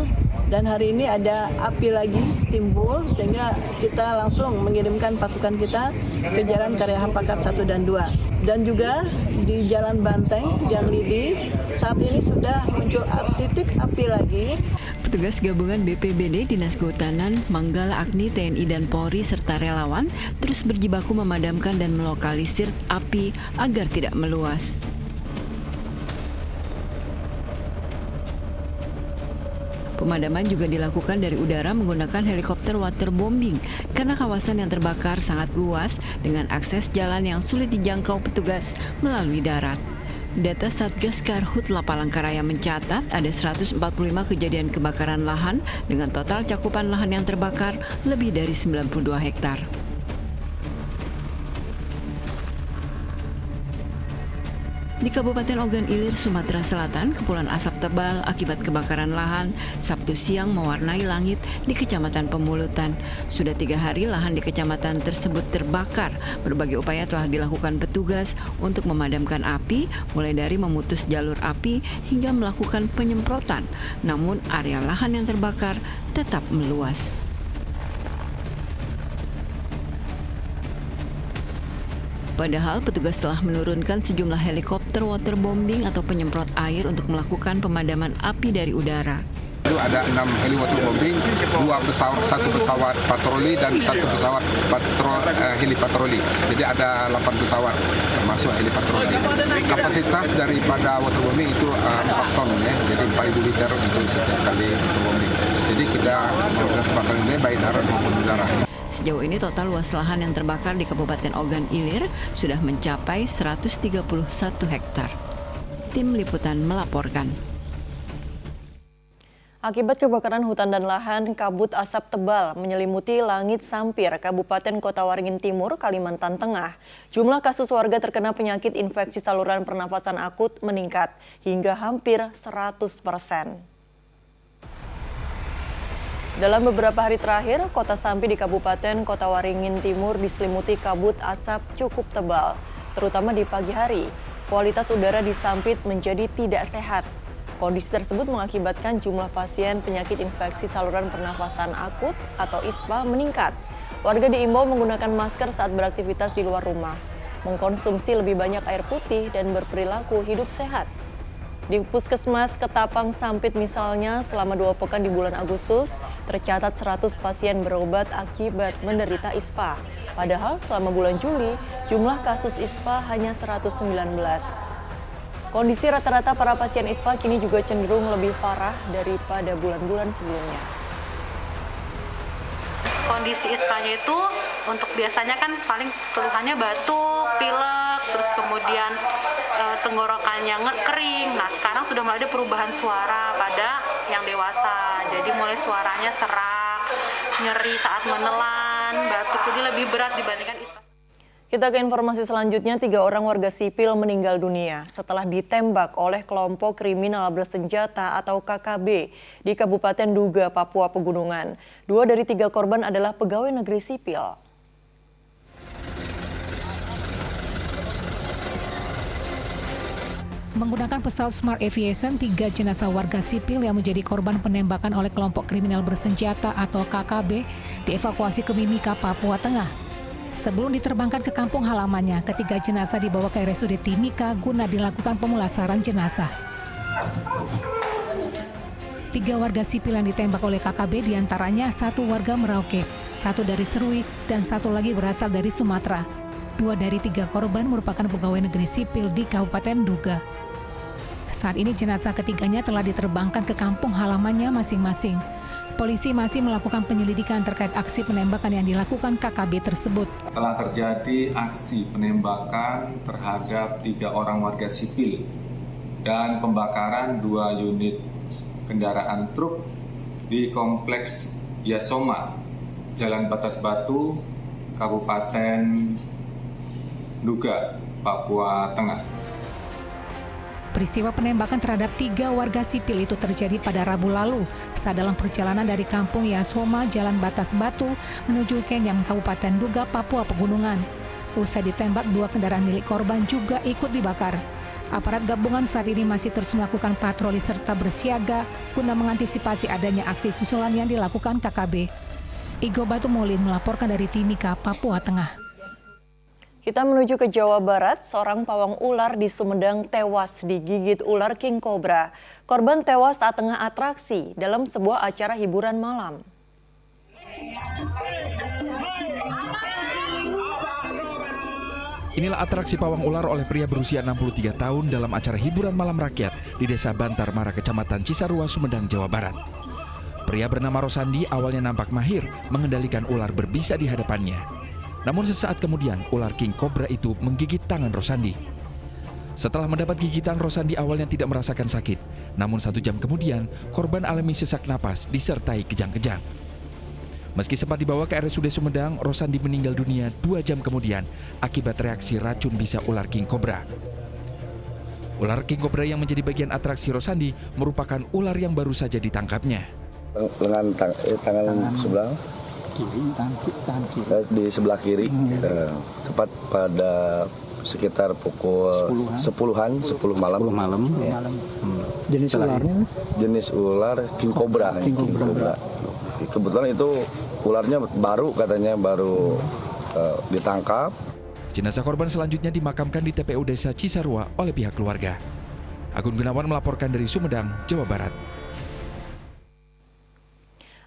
dan hari ini ada api lagi timbul sehingga kita langsung mengirimkan pasukan kita ke Jalan Karya Hapakat 1 dan 2. Dan juga di Jalan Banteng, Gang Lidi, saat ini sudah muncul titik api lagi. Petugas gabungan BPBD, Dinas Kehutanan, Manggala Agni, TNI dan Polri serta relawan terus berjibaku memadamkan dan melokalisir api agar tidak meluas. Pemadaman juga dilakukan dari udara menggunakan helikopter waterbombing karena kawasan yang terbakar sangat luas dengan akses jalan yang sulit dijangkau petugas melalui darat. Data Satgas Karhutla Palangkaraya mencatat ada 145 kejadian kebakaran lahan dengan total cakupan lahan yang terbakar lebih dari 92 hektar. Di Kabupaten Ogan Ilir, Sumatera Selatan, kepulan asap tebal akibat kebakaran lahan Sabtu siang mewarnai langit di Kecamatan Pemulutan. Sudah 3 hari lahan di kecamatan tersebut terbakar. Berbagai upaya telah dilakukan petugas untuk memadamkan api, mulai dari memutus jalur api hingga melakukan penyemprotan. Namun area lahan yang terbakar tetap meluas. Padahal petugas telah menurunkan sejumlah helikopter waterbombing atau penyemprot air untuk melakukan pemadaman api dari udara. Itu ada 6 heli waterbombing, 1 pesawat patroli dan 1 pesawat heli patroli. Jadi ada 8 pesawat termasuk heli patroli. Kapasitas daripada waterbombing itu 4 ton ya, jadi 4.000 liter untuk setiap kali waterbombing. Jadi kita melakukan kebakaran ini baik darat maupun udara. Sejauh ini total luas lahan yang terbakar di Kabupaten Ogan Ilir sudah mencapai 131 hektar. Tim Liputan melaporkan. Akibat kebakaran hutan dan lahan, kabut asap tebal menyelimuti langit Sampir, Kabupaten Kota Waringin Timur, Kalimantan Tengah. Jumlah kasus warga terkena penyakit infeksi saluran pernafasan akut meningkat hingga hampir 100%. Dalam beberapa hari terakhir, Kota Sampir di Kabupaten Kota Waringin Timur diselimuti kabut asap cukup tebal, terutama di pagi hari. Kualitas udara di Sampit menjadi tidak sehat. Kondisi tersebut mengakibatkan jumlah pasien penyakit infeksi saluran pernafasan akut atau ISPA meningkat. Warga diimbau menggunakan masker saat beraktivitas di luar rumah, mengkonsumsi lebih banyak air putih dan berperilaku hidup sehat. Di Puskesmas Ketapang Sampit misalnya, selama 2 pekan di bulan Agustus, tercatat 100 pasien berobat akibat menderita ISPA. Padahal selama bulan Juli, jumlah kasus ISPA hanya 119. Kondisi rata-rata para pasien ISPA kini juga cenderung lebih parah daripada bulan-bulan sebelumnya. Kondisi ISPA-nya itu untuk biasanya kan paling keluhannya batuk, pilek, terus kemudian tenggorokannya kering. Nah sekarang sudah mulai ada perubahan suara pada yang dewasa. Jadi mulai suaranya serak, nyeri saat menelan, kemudian batuk, jadi lebih berat dibandingkan ispa. Kita ke informasi selanjutnya, 3 orang warga sipil meninggal dunia setelah ditembak oleh kelompok kriminal bersenjata atau KKB di Kabupaten Duga, Papua Pegunungan. 2 dari 3 korban adalah pegawai negeri sipil. Menggunakan pesawat Smart Aviation, 3 jenazah warga sipil yang menjadi korban penembakan oleh kelompok kriminal bersenjata atau KKB dievakuasi ke Mimika, Papua Tengah. Sebelum diterbangkan ke kampung halamannya, ketiga jenazah dibawa ke RSUD Timika guna dilakukan pemulasaran jenazah. 3 warga sipil yang ditembak oleh KKB diantaranya 1 warga Merauke, 1 dari Serui, dan 1 lagi berasal dari Sumatera. 2 dari 3 korban merupakan pegawai negeri sipil di Kabupaten Duga. Saat ini jenazah ketiganya telah diterbangkan ke kampung halamannya masing-masing. Polisi masih melakukan penyelidikan terkait aksi penembakan yang dilakukan KKB tersebut. Telah terjadi aksi penembakan terhadap 3 orang warga sipil dan pembakaran 2 unit kendaraan truk di Kompleks Yasoma, Jalan Batas Batu, Kabupaten Duga, Papua Tengah. Peristiwa penembakan terhadap 3 warga sipil itu terjadi pada Rabu lalu saat dalam perjalanan dari Kampung Yasoma, Jalan Batas Batu menuju Kenyam, Kabupaten Duga, Papua Pegunungan. Usai ditembak, 2 kendaraan milik korban juga ikut dibakar. Aparat gabungan saat ini masih terus melakukan patroli serta bersiaga guna mengantisipasi adanya aksi susulan yang dilakukan KKB. Igo Batu Molin melaporkan dari Timika, Papua Tengah. Kita menuju ke Jawa Barat, seorang pawang ular di Sumedang tewas digigit ular king cobra. Korban tewas saat tengah atraksi dalam sebuah acara hiburan malam. Inilah atraksi pawang ular oleh pria berusia 63 tahun dalam acara hiburan malam rakyat di Desa Bantar Mara, Kecamatan Cisarua, Sumedang, Jawa Barat. Pria bernama Rosandi awalnya nampak mahir mengendalikan ular berbisa di hadapannya. Namun sesaat kemudian, ular king cobra itu menggigit tangan Rosandi. Setelah mendapat gigitan, Rosandi awalnya tidak merasakan sakit. Namun 1 jam kemudian, korban alami sesak napas disertai kejang-kejang. Meski sempat dibawa ke RSUD Sumedang, Rosandi meninggal dunia 2 jam kemudian akibat reaksi racun bisa ular king cobra. Ular king cobra yang menjadi bagian atraksi Rosandi merupakan ular yang baru saja ditangkapnya. Lengan tangan sebelah kiri, tangan kiri. Di sebelah kiri, tepat pada sekitar pukul 10 malam. Ya. Jenis ularnya? Jenis ular king cobra. Kebetulan itu ularnya baru ditangkap. Jenazah korban selanjutnya dimakamkan di TPU Desa Cisarua oleh pihak keluarga. Agun Gunawan melaporkan dari Sumedang, Jawa Barat.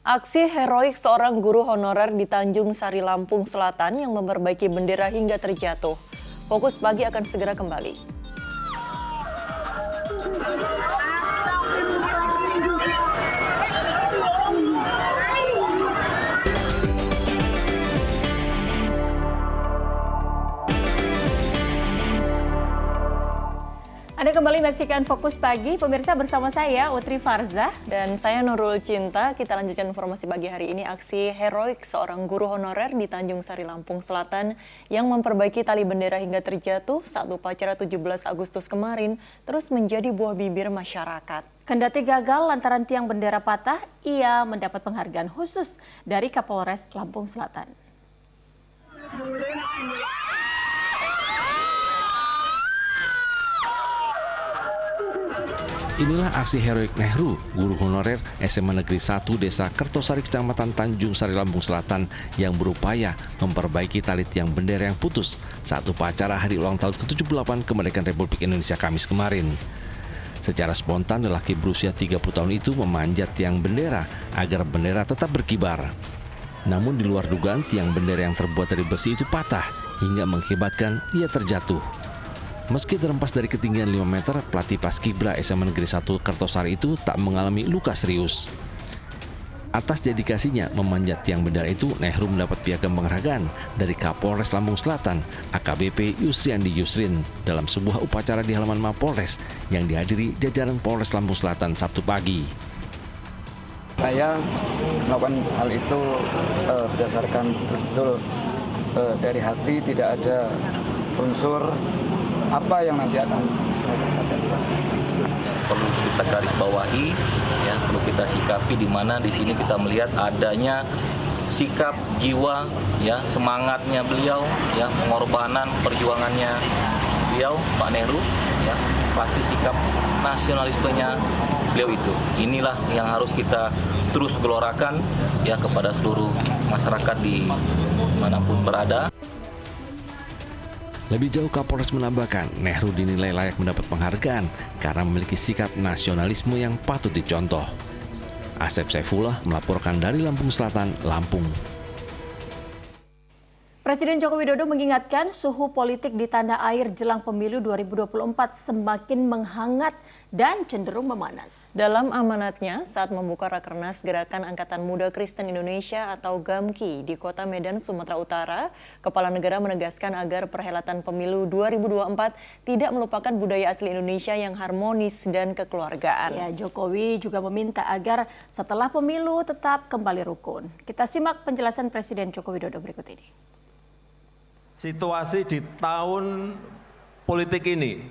Aksi heroik seorang guru honorer di Tanjung Sari, Lampung Selatan yang memperbaiki bendera hingga terjatuh. Fokus Pagi akan segera kembali. Anda kembali menyaksikan Fokus Pagi, pemirsa, bersama saya Utri Farzah. Dan saya Nurul Cinta. Kita lanjutkan informasi pagi hari ini. Aksi heroik seorang guru honorer di Tanjung Sari, Lampung Selatan yang memperbaiki tali bendera hingga terjatuh saat upacara 17 Agustus kemarin terus menjadi buah bibir masyarakat. Kendati gagal lantaran tiang bendera patah, ia mendapat penghargaan khusus dari Kapolres Lampung Selatan. Inilah aksi heroik Nehru, guru honorer SMA Negeri 1 Desa Kertosari, Kecamatan Tanjung Sari, Lampung Selatan yang berupaya memperbaiki tali tiang bendera yang putus saat upacara hari ulang tahun ke-78 kemerdekaan Republik Indonesia Kamis kemarin. Secara spontan, lelaki berusia 30 tahun itu memanjat tiang bendera agar bendera tetap berkibar. Namun di luar dugaan, tiang bendera yang terbuat dari besi itu patah hingga mengakibatkan ia terjatuh. Meski terhempas dari ketinggian 5 meter, pelatih Paskibra SMA Negeri 1 Kertosari itu tak mengalami luka serius. Atas dedikasinya memanjat tiang bendera itu, Nehru mendapat piagam penghargaan dari Kapolres Lampung Selatan, AKBP Yusriandi Yusrin, dalam sebuah upacara di halaman Mapolres yang dihadiri jajaran Polres Lampung Selatan Sabtu pagi. Saya melakukan hal itu berdasarkan betul dari hati, tidak ada unsur apa yang nanti akan perlu kita garis bawahi, ya perlu kita sikapi, di mana di sini kita melihat adanya sikap jiwa, ya semangatnya beliau, ya pengorbanan perjuangannya beliau Pak Nehru, ya pasti sikap nasionalismenya beliau itu. Inilah yang harus kita terus gelorakan ya kepada seluruh masyarakat di manapun berada. Lebih jauh, Kapolres menambahkan, Nehru dinilai layak mendapat penghargaan karena memiliki sikap nasionalisme yang patut dicontoh. Asep Saifullah melaporkan dari Lampung Selatan, Lampung. Presiden Joko Widodo mengingatkan suhu politik di tanah air jelang pemilu 2024 semakin menghangat dan cenderung memanas. Dalam amanatnya saat membuka Rakernas Gerakan Angkatan Muda Kristen Indonesia atau GAMKI di Kota Medan, Sumatera Utara, Kepala Negara menegaskan agar perhelatan pemilu 2024 tidak melupakan budaya asli Indonesia yang harmonis dan kekeluargaan. Ya, Jokowi juga meminta agar setelah pemilu tetap kembali rukun. Kita simak penjelasan Presiden Joko Widodo berikut ini. Situasi di tahun politik ini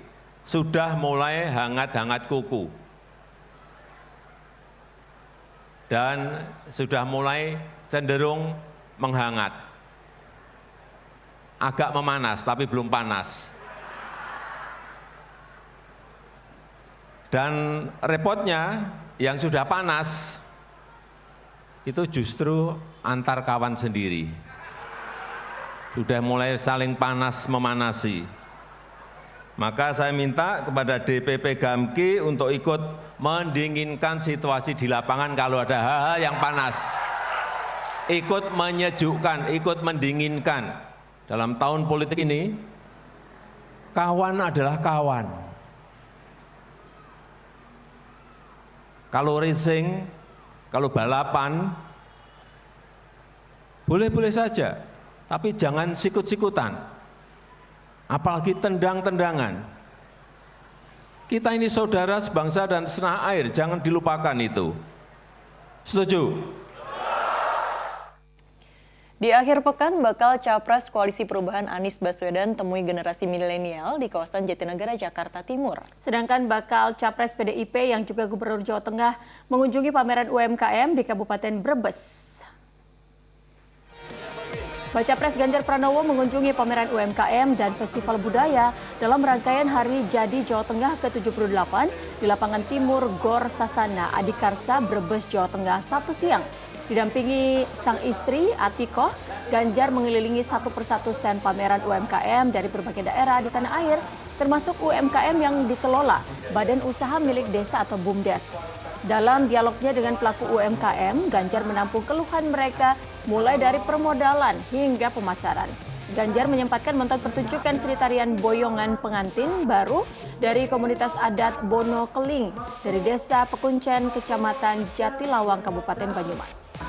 sudah mulai hangat-hangat kuku dan sudah mulai cenderung menghangat. Agak memanas tapi belum panas. Dan repotnya yang sudah panas itu justru antar kawan sendiri. Sudah mulai saling panas memanasi. Maka saya minta kepada DPP GAMKI untuk ikut mendinginkan situasi di lapangan kalau ada hal-hal yang panas. Ikut menyejukkan, ikut mendinginkan. Dalam tahun politik ini, kawan adalah kawan. Kalau racing, kalau balapan, boleh-boleh saja. Tapi jangan sikut-sikutan, apalagi tendang-tendangan. Kita ini saudara sebangsa dan setanah air, jangan dilupakan itu. Setuju? Di akhir pekan, bakal Capres Koalisi Perubahan Anies Baswedan temui generasi milenial di kawasan Jatinegara, Jakarta Timur. Sedangkan bakal Capres PDIP yang juga Gubernur Jawa Tengah mengunjungi pameran UMKM di Kabupaten Brebes. Baca Pres Ganjar Pranowo mengunjungi pameran UMKM dan Festival Budaya dalam rangkaian Hari Jadi Jawa Tengah ke-78 di lapangan Timur Gor Sasana, Adikarsa, Brebes, Jawa Tengah, Sabtu siang. Didampingi sang istri, Atikoh, Ganjar mengelilingi satu persatu stand pameran UMKM dari berbagai daerah di tanah air, termasuk UMKM yang dikelola Badan Usaha Milik Desa atau BUMDes. Dalam dialognya dengan pelaku UMKM, Ganjar menampung keluhan mereka mulai dari permodalan hingga pemasaran. Ganjar menyempatkan menonton pertunjukan seni tarian boyongan pengantin baru dari komunitas adat Bono Keling dari Desa Pekuncen, Kecamatan Jatilawang, Kabupaten Banyumas.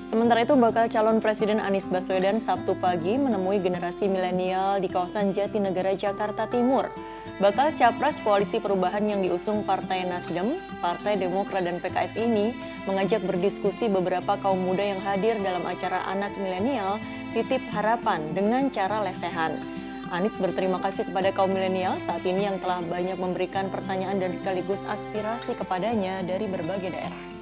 Sementara itu, bakal calon Presiden Anies Baswedan Sabtu pagi menemui generasi milenial di kawasan Jatinegara, Jakarta Timur. Bakal Capres Koalisi Perubahan yang diusung Partai Nasdem, Partai Demokrat dan PKS ini mengajak berdiskusi beberapa kaum muda yang hadir dalam acara Anak Milenial Titip Harapan dengan cara lesehan. Anies berterima kasih kepada kaum milenial saat ini yang telah banyak memberikan pertanyaan dan sekaligus aspirasi kepadanya dari berbagai daerah.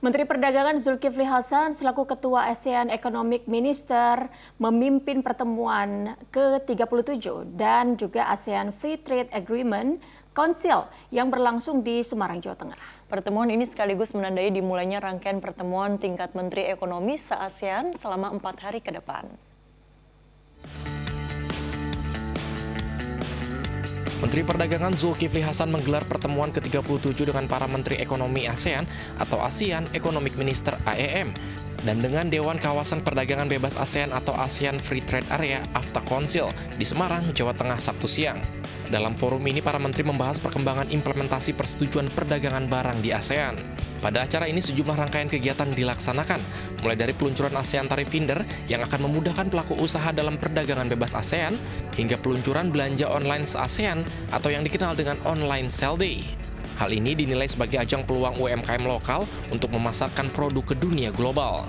Menteri Perdagangan Zulkifli Hasan selaku Ketua ASEAN Economic Minister memimpin pertemuan ke-37 dan juga ASEAN Free Trade Agreement Council yang berlangsung di Semarang, Jawa Tengah. Pertemuan ini sekaligus menandai dimulainya rangkaian pertemuan tingkat Menteri Ekonomi se-ASEAN selama 4 hari ke depan. Menteri Perdagangan Zulkifli Hasan menggelar pertemuan ke-37 dengan para Menteri Ekonomi ASEAN atau ASEAN Economic Minister AEM. dan dengan Dewan Kawasan Perdagangan Bebas ASEAN atau ASEAN Free Trade Area AFTA Council di Semarang, Jawa Tengah Sabtu siang. Dalam forum ini, para menteri membahas perkembangan implementasi persetujuan perdagangan barang di ASEAN. Pada acara ini, sejumlah rangkaian kegiatan dilaksanakan, mulai dari peluncuran ASEAN Tarif Finder yang akan memudahkan pelaku usaha dalam perdagangan bebas ASEAN, hingga peluncuran belanja online se-ASEAN atau yang dikenal dengan Online Sell Day. Hal ini dinilai sebagai ajang peluang UMKM lokal untuk memasarkan produk ke dunia global.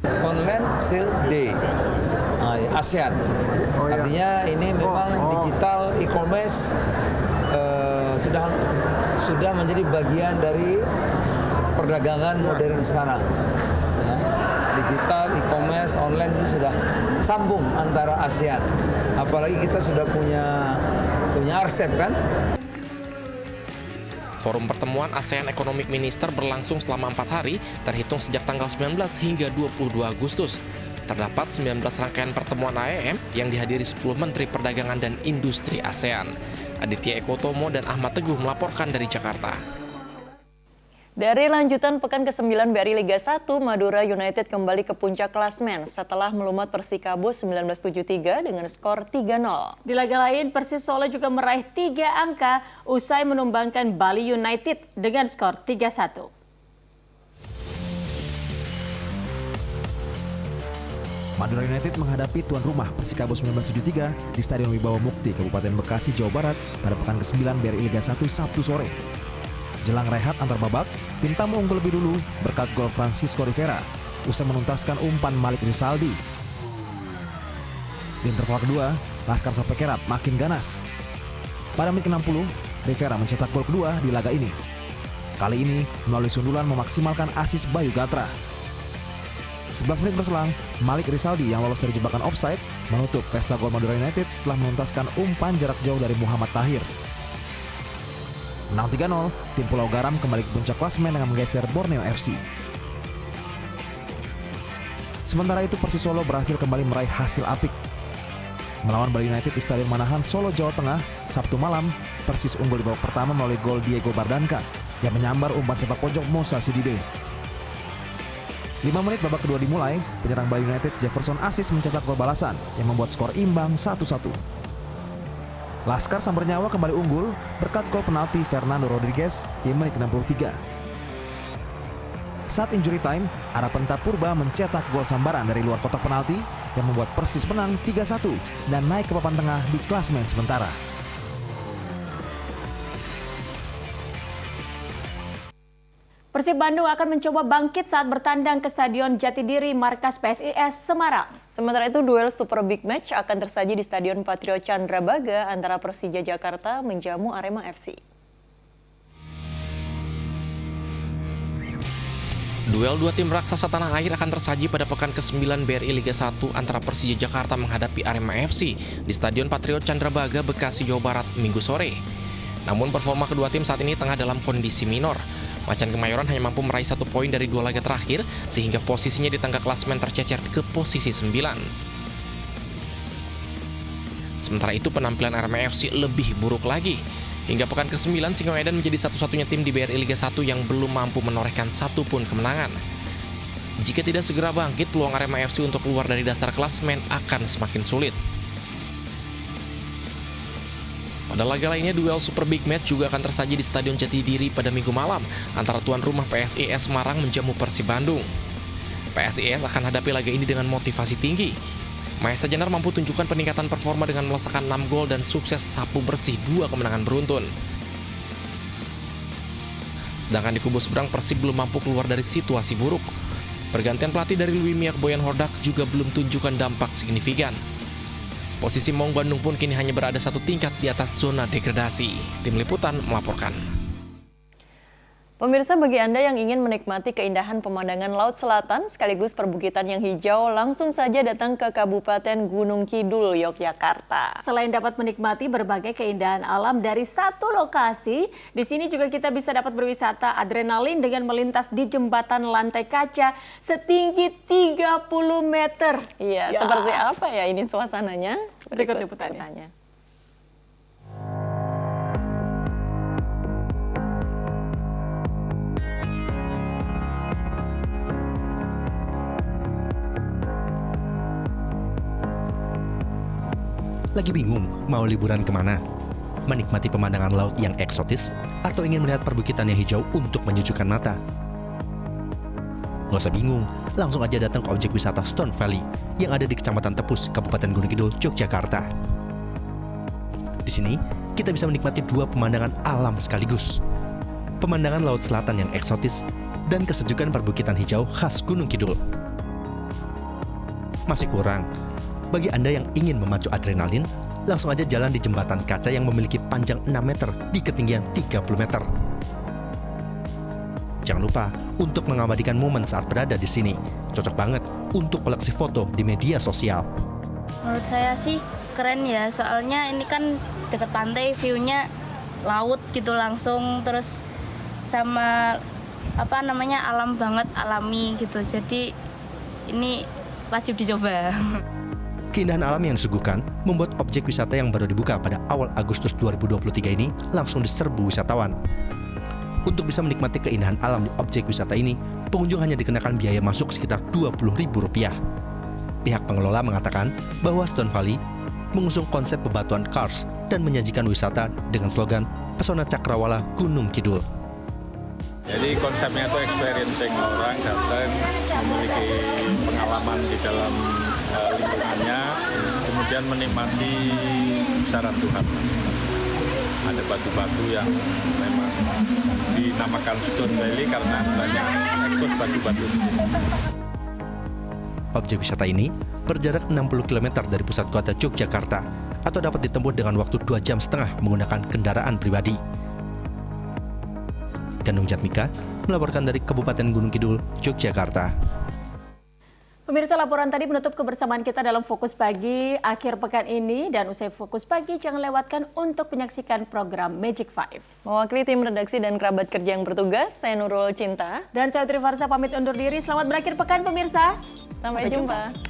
Online Sell Day ASEAN, artinya ini memang digital e-commerce sudah menjadi bagian dari perdagangan modern sekarang. Ya, digital, e-commerce, online itu sudah sambung antara ASEAN. Apalagi kita sudah punya RCEP kan. Forum pertemuan ASEAN Economic Minister berlangsung selama 4 hari, terhitung sejak tanggal 19 hingga 22 Agustus. Terdapat 19 rangkaian pertemuan AEM yang dihadiri 10 Menteri Perdagangan dan Industri ASEAN. Aditya Eko Tomo dan Ahmad Teguh melaporkan dari Jakarta. Dari lanjutan pekan ke-9 BRI Liga 1, Madura United kembali ke puncak klasmen setelah melumat Persikabo 1973 dengan skor 3-0. Di laga lain, Persis Solo juga meraih 3 angka usai menumbangkan Bali United dengan skor 3-1. Madura United menghadapi tuan rumah Persikabo 1973 di Stadion Wibawa Mukti, Kabupaten Bekasi, Jawa Barat pada pekan ke-9 BRI Liga 1 Sabtu sore. Jelang rehat antar babak, tim tamu unggul lebih dulu berkat gol Francisco Rivera usai menuntaskan umpan Malik Rizaldi. Di interval kedua, Laskar Sapekerap makin ganas. Pada menit ke-60, Rivera mencetak gol kedua di laga ini. Kali ini melalui sundulan memaksimalkan asis Bayu Gatra. 11 menit berselang, Malik Rizaldi yang lolos dari jebakan offside menutup pesta gol Madura United setelah menuntaskan umpan jarak jauh dari Muhammad Tahir. Menang 3-0, tim Pulau Garam kembali ke puncak klasmen dengan menggeser Borneo FC. Sementara itu Persis Solo berhasil kembali meraih hasil apik. Melawan Bali United di Stadion Manahan, Solo, Jawa Tengah, Sabtu malam, Persis unggul di babak pertama melalui gol Diego Bardanka yang menyambar umpan sepak pojok Musa Sidibe. 5 menit babak kedua dimulai, penyerang Bali United Jefferson Asis mencetak gol balasan yang membuat skor imbang 1-1. Laskar Sang Bernyawa kembali unggul berkat gol penalti Fernando Rodriguez di menit ke-63. Saat injury time, Arapenta Purba mencetak gol sambaran dari luar kotak penalti yang membuat Persis menang 3-1 dan naik ke papan tengah di klasmen sementara. Persib Bandung akan mencoba bangkit saat bertandang ke Stadion Jatidiri markas PSIS Semarang. Sementara itu, duel Super Big Match akan tersaji di Stadion Patriot Candrabaga antara Persija Jakarta menjamu Arema FC. Duel dua tim raksasa tanah air akan tersaji pada pekan ke-9 BRI Liga 1 antara Persija Jakarta menghadapi Arema FC di Stadion Patriot Candrabaga, Bekasi, Jawa Barat, Minggu sore. Namun performa kedua tim saat ini tengah dalam kondisi minor. Macan Kemayoran hanya mampu meraih 1 poin dari 2 laga terakhir, sehingga posisinya di tangga klasmen tercecer ke posisi 9. Sementara itu penampilan Arema FC lebih buruk lagi. Hingga pekan ke-9, Singoedan menjadi satu-satunya tim di BRI Liga 1 yang belum mampu menorehkan 1 pun kemenangan. Jika tidak segera bangkit, peluang Arema FC untuk keluar dari dasar klasmen akan semakin sulit. Pada laga lainnya, duel Super Big Match juga akan tersaji di Stadion Jatidiri pada Minggu malam antara tuan rumah PSIS Semarang menjamu Persib Bandung. PSIS akan hadapi laga ini dengan motivasi tinggi. Maesa Jenar mampu tunjukkan peningkatan performa dengan melesakkan 6 gol dan sukses sapu bersih 2 kemenangan beruntun. Sedangkan di kubu seberang, Persib belum mampu keluar dari situasi buruk. Pergantian pelatih dari Louis Miak Boyan Hordak juga belum tunjukkan dampak signifikan. Posisi Maung Bandung pun kini hanya berada 1 tingkat di atas zona degradasi. Tim Liputan melaporkan. Pemirsa, bagi Anda yang ingin menikmati keindahan pemandangan Laut Selatan sekaligus perbukitan yang hijau, langsung saja datang ke Kabupaten Gunung Kidul, Yogyakarta. Selain dapat menikmati berbagai keindahan alam dari satu lokasi, di sini juga kita bisa dapat berwisata adrenalin dengan melintas di jembatan lantai kaca setinggi 30 meter. Iya, Ya. seperti apa ya ini suasananya? Berikut liputannya. Lagi bingung mau liburan kemana? Menikmati pemandangan laut yang eksotis atau ingin melihat perbukitan yang hijau untuk menyejukkan mata? Nggak usah bingung, langsung aja datang ke objek wisata Stone Valley yang ada di Kecamatan Tepus, Kabupaten Gunung Kidul, Yogyakarta. Di sini, kita bisa menikmati dua pemandangan alam sekaligus. Pemandangan laut selatan yang eksotis dan kesejukan perbukitan hijau khas Gunung Kidul. Masih kurang? Bagi Anda yang ingin memacu adrenalin, langsung aja jalan di jembatan kaca yang memiliki panjang 6 meter di ketinggian 30 meter. Jangan lupa untuk mengabadikan momen saat berada di sini. Cocok banget untuk koleksi foto di media sosial. Menurut saya sih keren ya, soalnya ini kan dekat pantai, view-nya laut gitu langsung, terus sama alam banget, alami gitu. Jadi ini wajib dicoba. Keindahan alam yang disuguhkan membuat objek wisata yang baru dibuka pada awal Agustus 2023 ini langsung diserbu wisatawan. Untuk bisa menikmati keindahan alam di objek wisata ini, pengunjung hanya dikenakan biaya masuk sekitar Rp20.000. Pihak pengelola mengatakan bahwa Stone Valley mengusung konsep bebatuan Kars dan menyajikan wisata dengan slogan Pesona Cakrawala Gunung Kidul. Jadi konsepnya itu experiencing, orang datang memiliki pengalaman di dalam lingkungannya, kemudian menikmati syarat Tuhan. Ada batu-batu yang memang dinamakan Stone Valley karena banyak ekspos batu-batu. Objek wisata ini berjarak 60 km dari pusat kota Yogyakarta atau dapat ditempuh dengan waktu 2,5 jam menggunakan kendaraan pribadi. Gandung Jatmika melaporkan dari Kabupaten Gunung Kidul, Yogyakarta. Pemirsa, laporan tadi menutup kebersamaan kita dalam Fokus Pagi akhir pekan ini, dan usai Fokus Pagi jangan lewatkan untuk menyaksikan program Magic 5. Mewakili tim redaksi dan kerabat kerja yang bertugas, saya Nurul Cinta dan saya Trivarsa pamit undur diri. Selamat berakhir pekan pemirsa. Sampai jumpa.